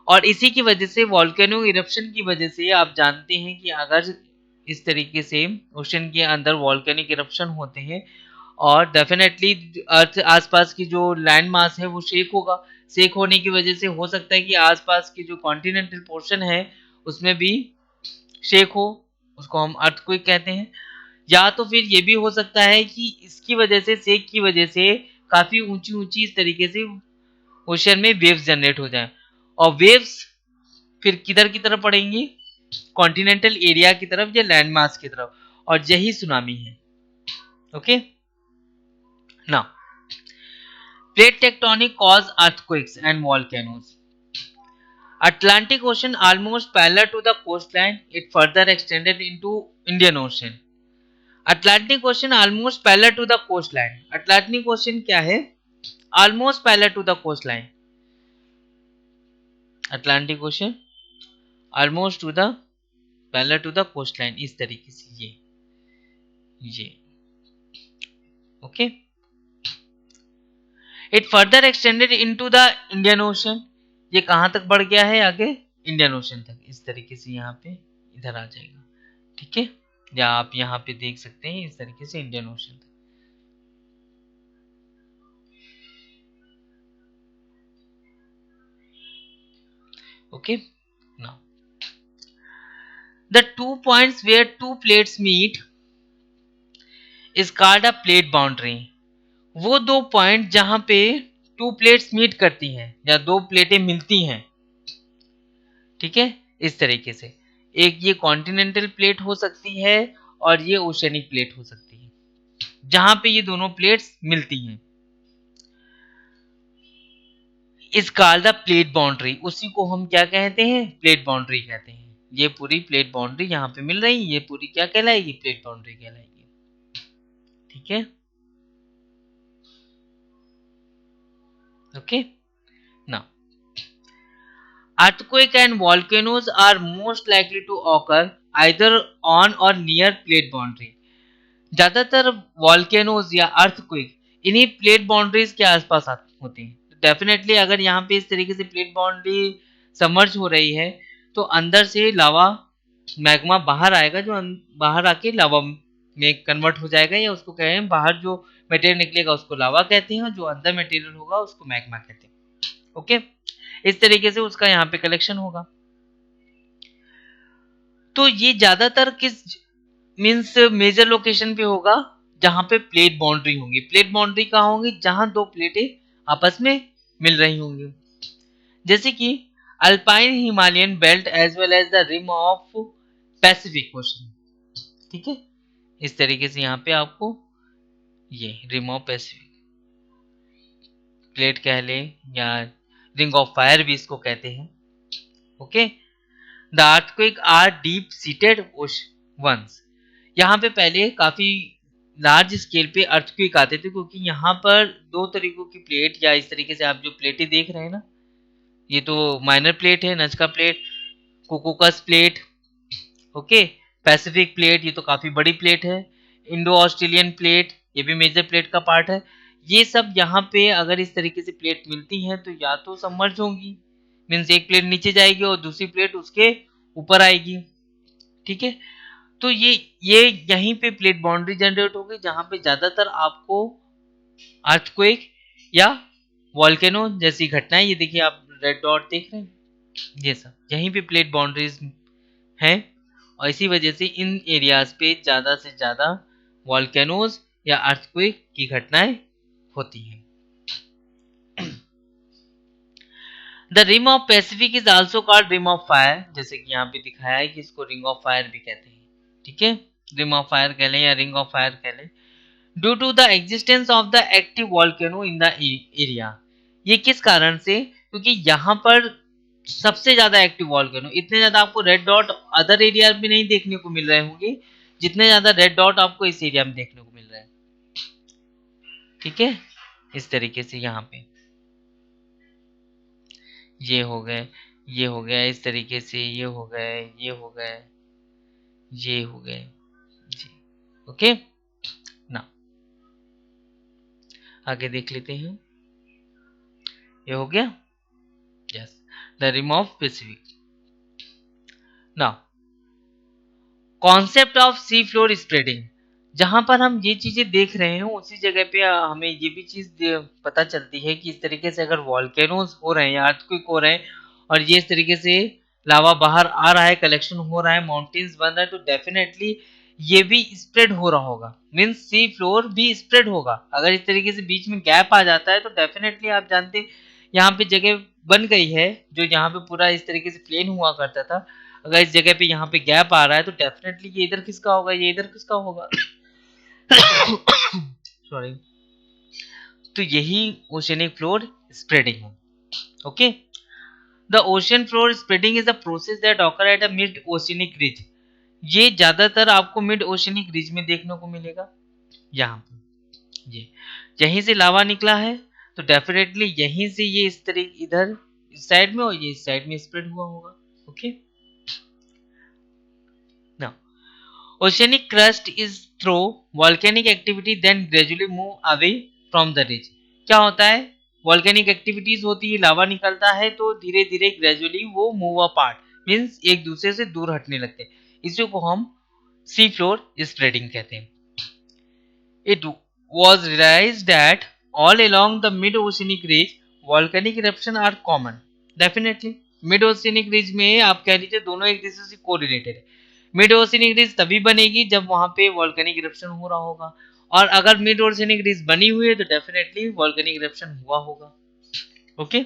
और इसी की वजह से, वॉल्केनो इरप्शन की वजह से, आप जानते हैं कि अगर इस तरीके से ओशन के अंदर वॉल्केनिक इरप्शन होते हैं और डेफिनेटली अर्थ आसपास की जो लैंड मास है वो शेक होगा, शेक होने की वजह से हो सकता है कि आसपास की जो कॉन्टिनेंटल पोर्शन है उसमें भी शेक हो, उसको हम अर्थक्वेक कहते हैं। या तो फिर ये भी हो सकता है कि इसकी वजह से, शेक की वजह से काफी ऊंची ऊंची इस तरीके से ओशन में वेव्स जनरेट हो जाए, और वेव्स फिर किधर की तरफ पड़ेंगी, कॉन्टिनेंटल एरिया की तरफ या लैंड मास की तरफ, और यही सुनामी है। Okay, now plate tectonic cause earthquakes and volcanoes. Atlantic Ocean almost parallel to the coastline, it further extended into Indian Ocean. Atlantic Ocean almost parallel to the coastline. Atlantic Ocean क्या है, almost parallel to the coast line, Atlantic Ocean almost to the parallel to the coast line, इस तरीके से ये okay. It further extended into the Indian Ocean, ये कहां तक बढ़ गया है आगे, इंडियन ओशन तक, इस तरीके से यहाँ पे इधर आ जाएगा, ठीक है, या आप यहाँ पे देख सकते हैं इस तरीके से इंडियन ओशन तक। Okay, now the 2 points where 2 plates meet is called a plate boundary। वो 2 पॉइंट जहां पे 2 प्लेट्स मीट करती हैं या 2 प्लेटें मिलती हैं, ठीक है, इस तरीके से, एक ये कॉन्टिनेंटल प्लेट हो सकती है और ये ओशनिक प्लेट हो सकती है, जहां पे ये दोनों प्लेट्स मिलती हैं, इस कॉल्ड द प्लेट बाउंड्री, उसी को हम क्या कहते हैं, प्लेट बाउंड्री कहते हैं। ये पूरी प्लेट बाउंड्री यहाँ पे मिल रही, ये पूरी क्या कहलाएगी, प्लेट बाउंड्री कहलाएगी, ठीक है, okay. Now earthquake and volcanoes are most likely to occur either on or near plate boundary। ज्यादातर वॉल्केनोज या अर्थक्वेक इन्हीं प्लेट बाउंड्रीज के आसपास होते हैं। डेफिनेटली अगर यहाँ पे इस तरीके से प्लेट बाउंड्री सबमर्ज हो रही है तो अंदर से लावा मैग्मा बाहर आएगा, जो बाहर आके लावा में कन्वर्ट हो जाएगा, या उसको कहें बाहर जो मटेरियल निकलेगा उसको लावा कहते हैं और जो अंदर मटेरियल होगा उसको मैग्मा कहते हैं, ओके। इस तरीके से उसका यहाँ पे कलेक्शन होगा। तो ये ज्यादातर किस मीन्स मेजर लोकेशन पे होगा जहां पे प्लेट बाउंड्री होंगी। प्लेट बाउंड्री कहाँ होंगी, जहां दो प्लेटें आपस में मिल रही होंगी, जैसे कि Alpine Himalayan belt as well as the rim of Pacific Ocean, ठीक है, इस तरीके से यहाँ पे आपको ये रिम ऑफ पैसिफिक प्लेट कह ले या रिंग ऑफ फायर भी इसको कहते हैं, okay. The earthquake are deep seated ones, यहाँ पे पहले काफी लार्ज स्केल पे अर्थक्वेक आते थे, क्योंकि यहाँ पर दो तरीकों की प्लेट, या इस तरीके से आप जो प्लेटें देख रहे हैं ना, ये तो माइनर प्लेट है, Nazca plate, Cocos plate, okay, Pacific plate, ये तो काफी बड़ी प्लेट है, इंडो ऑस्ट्रेलियन प्लेट, ये भी मेजर प्लेट का पार्ट है। ये सब यहाँ पे अगर इस तरीके से प्लेट मिलती हैं तो या तो सबमर्ज होंगी, मीन्स एक प्लेट नीचे जाएगी और दूसरी प्लेट उसके ऊपर आएगी, ठीक है। तो ये यहीं पे प्लेट बाउंड्री जनरेट होगी, जहां पे ज्यादातर आपको अर्थक्वेक या वॉल्केनो जैसी घटनाएं, ये देखिए आप रेड डॉट देख रहे हैं, ये सब यहीं पे प्लेट बाउंड्रीज हैं, और इसी वजह से इन एरियाज पे ज्यादा से ज्यादा वॉल्केनोज या अर्थक्वेक की घटनाएं होती हैं। The rim of Pacific is also called rim of fire, जैसे कि यहाँ पे दिखाया है कि इसको रिंग ऑफ फायर भी कहते हैं, ठीक है, रिम ऑफ फायर कह लें या रिंग ऑफ फायर कह लें, due to the existence of the active volcano in the area. ये किस कारण से, क्योंकि यहाँ पर सबसे ज्यादा एक्टिव वॉल्केनो, इतने ज्यादा आपको रेड डॉट अदर एरिया में नहीं देखने को मिल रहे होंगे जितने ज्यादा रेड डॉट आपको इस एरिया में देखने को मिल रहा है, ठीक है, इस तरीके से यहाँ पे ये हो गए, ये हो गया, इस तरीके से ये हो गए, ये हो गए, ये हो गए जी, ओके। ना आगे देख लेते हैं, ये हो गया, yes, the rim of Pacific. Now concept of sea floor spreading, जहां पर हम ये चीजें देख रहे हैं उसी जगह पे हमें ये भी चीज पता चलती है कि इस तरीके से अगर वॉल्केनोज हो रहे हैं या अर्थक्वेक हो रहे हैं और ये इस तरीके से लावा बाहर आ रहा है, कलेक्शन हो रहा है, माउंटेन्स बन रहा है, तो डेफिनेटली ये भी स्प्रेड हो रहा होगा, मीन्स सी फ्लोर भी स्प्रेड होगा। अगर इस तरीके से बीच में गैप आ जाता है तो डेफिनेटली आप जानते यहाँ पे जगह बन गई है, जो यहाँ पे पूरा इस तरीके से प्लेन हुआ करता था, अगर इस जगह पे यहाँ पे गैप आ रहा है तो डेफिनेटली ये इधर किसका होगा, ये इधर किसका होगा सॉरी, तो यही ओशनिक फ्लोर स्प्रेडिंग है, okay. The ocean floor spreading is a process that occur at a mid oceanic ridge, ये ज्यादातर आपको मिड ओशनिक रिज में देखने को मिलेगा। यहाँ पे ये यहीं से लावा निकला है तो डेफिनेटली यहीं से ये इस तरह इधर इस साइड में और ये इस साइड में स्प्रेड हुआ होगा. Okay. Now oceanic crust is through volcanic activity then gradually move away from the ridge. क्या होता है? वॉल्केनिक एक्टिविटीज होती है, लावा निकलता है तो धीरे धीरे ग्रेजुअली वो मूव अपार्ट, मीन्स एक दूसरे से दूर हटने लगते हैं. इसी को हम सी फ्लोर स्प्रेडिंग कहते हैं. It was realized that all along the mid-oceanic ridge, volcanic eruption are common. Definitely, mid-oceanic ridge में आप कह लीजिए दोनों एक दूसरे से कोरिलेटेड है. mid-oceanic ridge तभी बनेगी जब वहां पे volcanic eruption हो रहा होगा, और अगर mid-oceanic ridge बनी हुई है तो डेफिनेटली volcanic eruption हुआ होगा. Okay.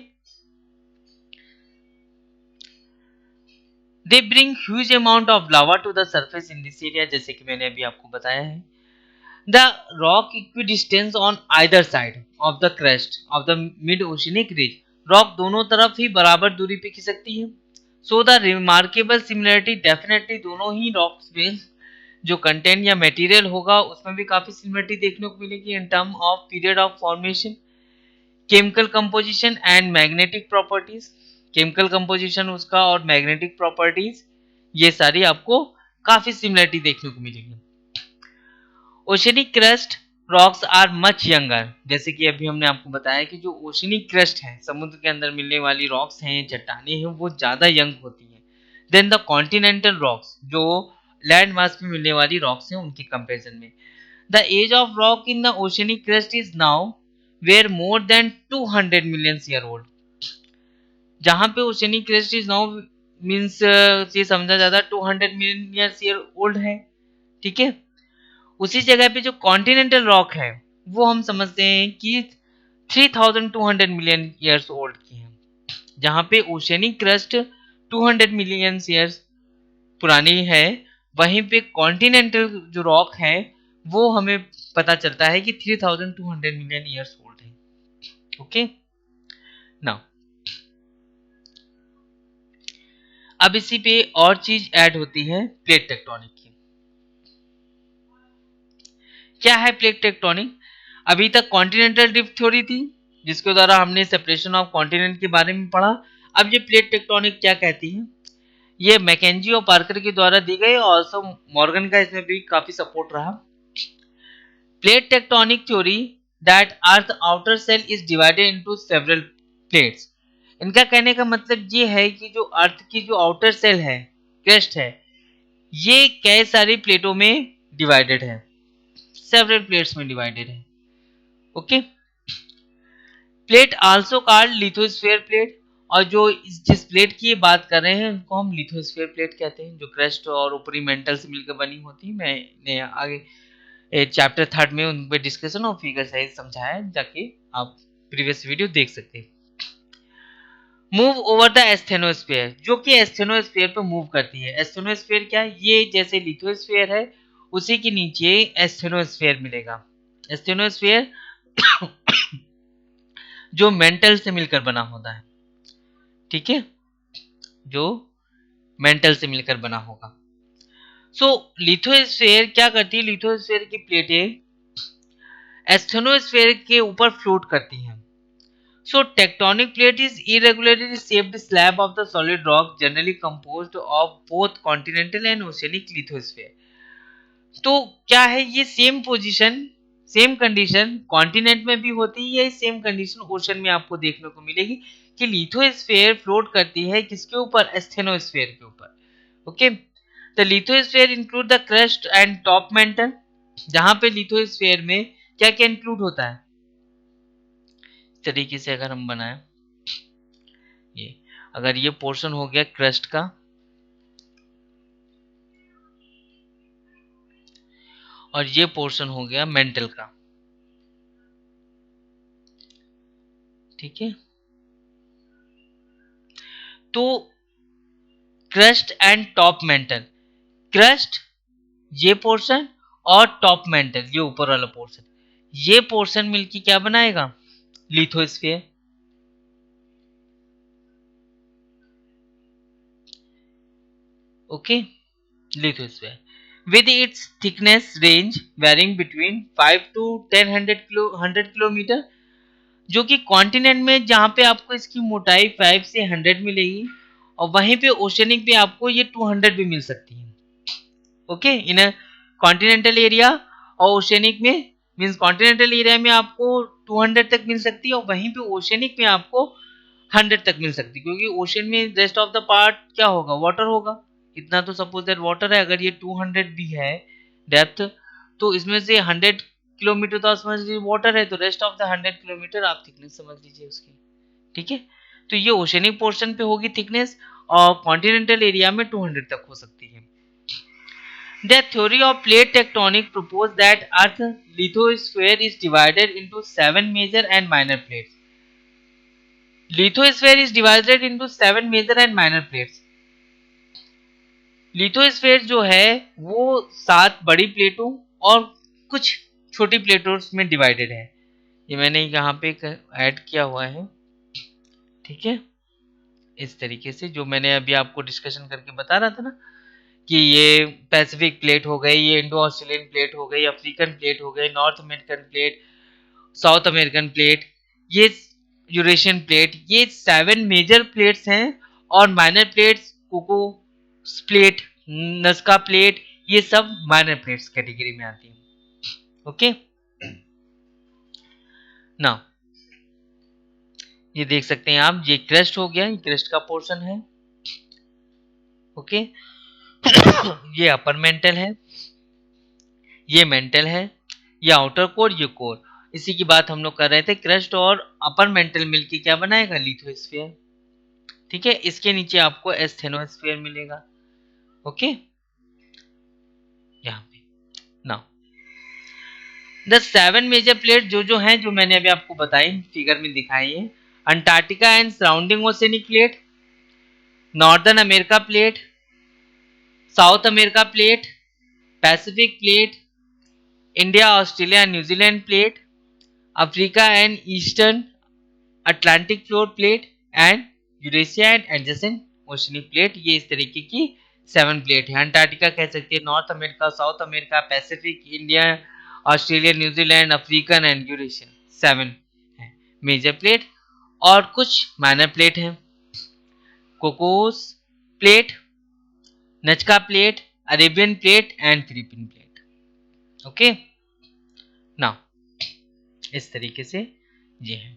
They bring huge amount of lava to the surface in this area, जैसे कि मैंने अभी आपको बताया है. The rock equidistance on either side of the crest of the mid-oceanic ridge. Rock दोनों तरफ ही बराबर दूरी पे खिसकती है. So the remarkable similarity, definitely दोनों ही रॉक्स में जो कंटेंट या मटेरियल होगा उसमें भी काफी सिमिलरिटी देखने को मिलेगी in term of period of formation, chemical composition and magnetic properties. Chemical composition उसका और मैग्नेटिक प्रॉपर्टीज ये सारी आपको काफी सिमिलरिटी देखने को मिलेगी. Oceanic crust rocks are much younger, जैसे कि अभी हमने आपको बताया कि जो ओशनिक क्रस्ट है, समुद्र के अंदर मिलने वाली रॉक्स हैं, चट्टानें हैं, वो ज़्यादा यंग होती हैं देन द कॉन्टिनेंटल रॉक्स, जो लैंड मास में मिलने वाली रॉक्स हैं उनके कंपेरिजन में. The age of rock in the oceanic crust is nowhere more than 200 million year old. जहाँ पे oceanic crust is now means ये समझा जाता है 200 मिलियन ईयर ओल्ड है. ठीक है. उसी जगह पे जो कॉन्टिनेंटल रॉक है वो हम समझते हैं कि 3200 मिलियन ईयर्स ओल्ड की है, जहां पे ओशनिक क्रस्ट 200 मिलियन ईयर्स पुरानी है, वहीं पे कॉन्टिनेंटल जो रॉक है वो हमें पता चलता है कि 3200 मिलियन ईयर्स ओल्ड है. ओके. नाउ अब इसी पे और चीज ऐड होती है प्लेट टेक्टोनिक की. क्या है प्लेट टेक्टोनिक? अभी तक कॉन्टिनेंटल ड्रिफ्ट थ्योरी थी जिसके द्वारा हमने सेपरेशन ऑफ कॉन्टिनेंट के बारे में पढ़ा. अब ये प्लेट टेक्टोनिक क्या कहती है? ये मैकेंजी और पार्कर के द्वारा दी गई, और ऑल्सो मॉर्गन का इसमें भी काफी सपोर्ट रहा. Plate tectonic theory that earth outer shell is divided into several plates. इनका कहने का मतलब ये है कि जो अर्थ की जो आउटर सेल है, क्रस्ट है, ये कई सारी प्लेटों में डिवाइडेड है, सेवरल प्लेट्स में डिवाइडेड है. Okay. Plate also called lithosphere plate, और जो जिस प्लेट की बात कर रहे हैं उनको हम लिथोस्फीयर प्लेट कहते हैं, जो क्रस्ट और ऊपरी मेंटल से मिलकर बनी होती है. मैंने आगे चैप्टर 3 में उन पे डिस्कशन और फिगर साइज समझाया, जाके आप प्रीवियस वीडियो देख सकते हैं. मूव ओवर द एस्थेनोस्फीयर, जो कि एस्थेनोस्फीयर पर मूव करती है. एस्थेनोस्फीयर क्या है? ये जैसे लिथोस्फीयर है उसी के नीचे एस्थेनोस्फीयर मिलेगा. एस्थेनोस्फीयर जो मेंटल से मिलकर बना होता है. ठीक है. जो मेंटल से मिलकर बना होगा. सो लिथोस्फीयर क्या करती है? लिथोस्फीयर की प्लेटें एस्थेनोस्फीयर के ऊपर फ्लोट करती हैं. So tectonic plate is irregularly shaped slab of the solid rock generally composed of both continental and oceanic lithosphere. तो क्या है ये same position, same condition continent में भी होती है, सेम कंडीशन ओशन में आपको देखने को मिलेगी कि लिथोस्फीयर फ्लोट करती है किसके ऊपर? एस्थेनोस्फीयर के ऊपर. Okay. The lithosphere include the crust and top mental. जहां पे लिथोस्फीयर में क्या क्या इंक्लूड होता है? तरीके से अगर हम बनाएं, ये अगर ये पोर्शन हो गया क्रस्ट का, और ये पोर्शन हो गया मेंटल का. ठीक है. तो crust and top mental, crust ये पोर्शन और टॉप मेंटल ये ऊपर वाला पोर्शन, ये पोर्शन मिलके क्या बनाएगा? Lithosphere. Okay. Lithosphere with its thickness range varying between 5 to 100 kilometer. जो कि कॉन्टिनेंट में जहाँ पे आपको इसकी मोटाई 5 से 100 मिलेगी और वहीं पे ओशनिक पे आपको ये 200 भी मिल सकती है। ओके, इन अ कॉन्टिनेंटल एरिया और ओशनिक में, मींस कॉन्टिनेंटल एरिया में आपको 200 तक मिल सकती है और वहीं पे ओशनिक में आपको 100 तक मिल सकती है, क्योंकि ओशन में रेस्ट ऑफ द पार्ट क्या होगा, वाटर होगा। इतना तो सपोज दैट वाटर है, अगर ये 200 भी है डेप्थ, तो इसमें से 100 किलोमीटर तो आप समझ लीजिए वाटर है, तो रेस्ट ऑफ द 100 किलोमीटर आप थिकनेस समझ लीजिए उसकी। ठीक है, तो ये ओशनिक पोर्शन पे होगी थिकनेस और कॉन्टिनेंटल एरिया में 200 तक हो सकती है। The theory of plate tectonics proposed that Earth's lithosphere is divided into 7 major and minor plates. Lithosphere is divided into 7 major and minor plates. Lithosphere जो है वो 7 बड़ी प्लेटों और कुछ छोटी प्लेटों में डिवाइडेड है। ये मैंने यहाँ पे ऐड किया हुआ है। ठीक है, इस तरीके से जो मैंने अभी आपको डिस्कशन करके बता रहा था ना कि ये पैसिफिक प्लेट हो गई, ये इंडो ऑस्ट्रेलियन प्लेट हो गई, अफ्रीकन प्लेट हो गई, North American plate, South American plate, ये यूरेशियन प्लेट, ये 7 मेजर प्लेट्स हैं और minor plates Cocos plate, Nazca plate, ये सब माइनर प्लेट्स कैटेगरी में आती हैं। ओके, नाउ ये देख सकते हैं आप, ये क्रस्ट हो गया, ये क्रस्ट का पोर्शन है। ओके, ये अपर मेंटल है, ये मेंटल है, ये आउटर कोर, ये कोर। इसी की बात हम लोग कर रहे थे, क्रस्ट और अपर मेंटल मिलके क्या बनाएगा, लिथोस्फीयर। ठीक है, इसके नीचे आपको एस्थेनोस्फीयर मिलेगा। ओके, यहाँ पे नाउ द 7 मेजर प्लेट जो हैं, जो मैंने अभी आपको बताई, फिगर में दिखाई है। Antarctica and surrounding oceanic plate, northern America plate, south America plate, Pacific plate, India Australia New Zealand plate, Africa and eastern Atlantic floor plate and Eurasia and adjacent oceanic plate. ये इस तरीके की 7 प्लेट है। अंटार्कटिका कह सकते हैं, north America, South America, Pacific, India, Australia, New Zealand, African and Eurasian, 7 है मेजर प्लेट और कुछ माइनर प्लेट हैं। Cocos plate, Nazca plate, Arabian plate and Philippine plate. Okay, now इस तरीके से ये है।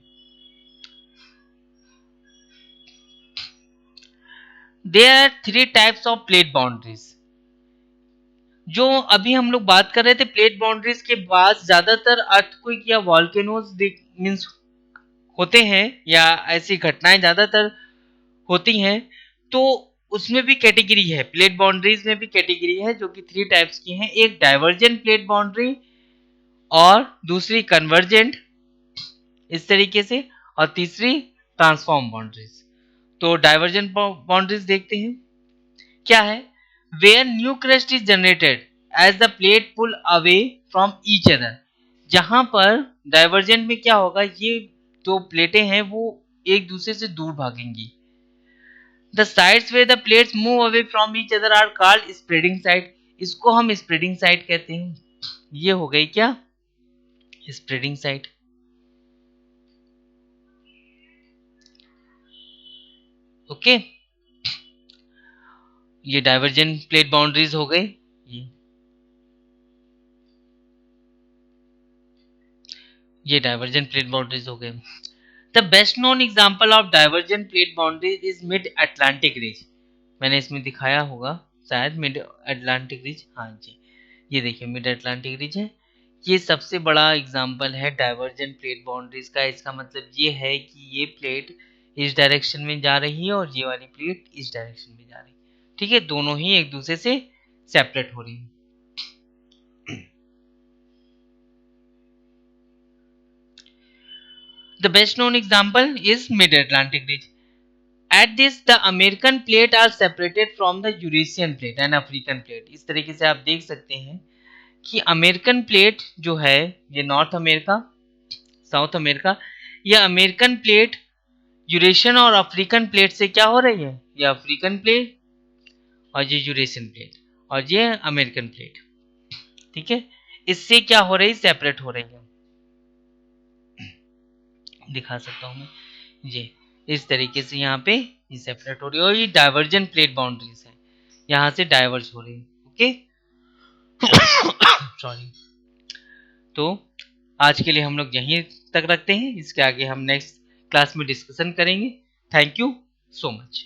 There are 3 types of plate boundaries. जो अभी हम लोग बात कर रहे थे प्लेट बाउंड्रीज के बाद, ज्यादातर अर्थक्वेक या वॉल्केनोज मींस होते हैं या ऐसी घटनाएं ज्यादातर होती हैं, तो उसमें भी कैटेगरी है, प्लेट बाउंड्रीज में भी कैटेगरी है जो कि 3 टाइप्स की हैं। एक डाइवर्जेंट प्लेट बाउंड्री और दूसरी कन्वर्जेंट, इस तरीके से, और तीसरी ट्रांसफॉर्म बाउंड्रीज। तो डाइवर्जेंट बाउंड्रीज देखते हैं क्या है। Where new crust is generated as the plate pull away from each other, जहां पर डाइवर्जेंट में क्या होगा, ये दो प्लेटें हैं वो एक दूसरे से दूर भागेंगी। The sides where the plates move away from each other are called spreading side, इसको हम स्प्रेडिंग साइड कहते हैं। ये हो गई क्या, स्प्रेडिंग साइड। ओके, ये डाइवर्जेंट प्लेट बाउंड्रीज हो गए। ये डाइवर्जेंट प्लेट बाउंड्रीज हो गए। The best known example of divergent plate boundaries is mid Atlantic ridge, मैंने इसमें दिखाया होगा शायद, मिड अटलांटिक रिज। हाँ जी, ये देखिए मिड अटलांटिक रिज है, ये सबसे बड़ा एग्जांपल है डाइवर्जेंट प्लेट बाउंड्रीज का। इसका मतलब ये है कि ये प्लेट इस डायरेक्शन में जा रही है और ये वाली प्लेट इस डायरेक्शन में जा रही है। ठीक है, दोनों ही एक दूसरे से सेपरेट हो रही है। The best known example is mid-Atlantic ridge. At this, the American plate are separated from the Eurasian plate and African plate. इस तरीके से आप देख सकते हैं कि अमेरिकन प्लेट जो है, ये नॉर्थ अमेरिका, साउथ अमेरिका, ये अमेरिकन प्लेट यूरेशियन और अफ्रीकन प्लेट से क्या हो रही है, ये अफ्रीकन प्लेट और ये यूरेशियन प्लेट और ये अमेरिकन प्लेट। ठीक है, इससे क्या हो रही, सेपरेट हो रही है। दिखा सकता हूँ मैं ये इस तरीके से यहाँ पे ये सेपरेट हो रही है और ये डाइवर्जेंट प्लेट बाउंड्रीज है, यहाँ से डाइवर्ज हो रही है। Okay sorry. तो आज के लिए हम लोग यहीं तक रखते हैं, इसके आगे हम नेक्स्ट क्लास में डिस्कशन करेंगे। Thank you so much.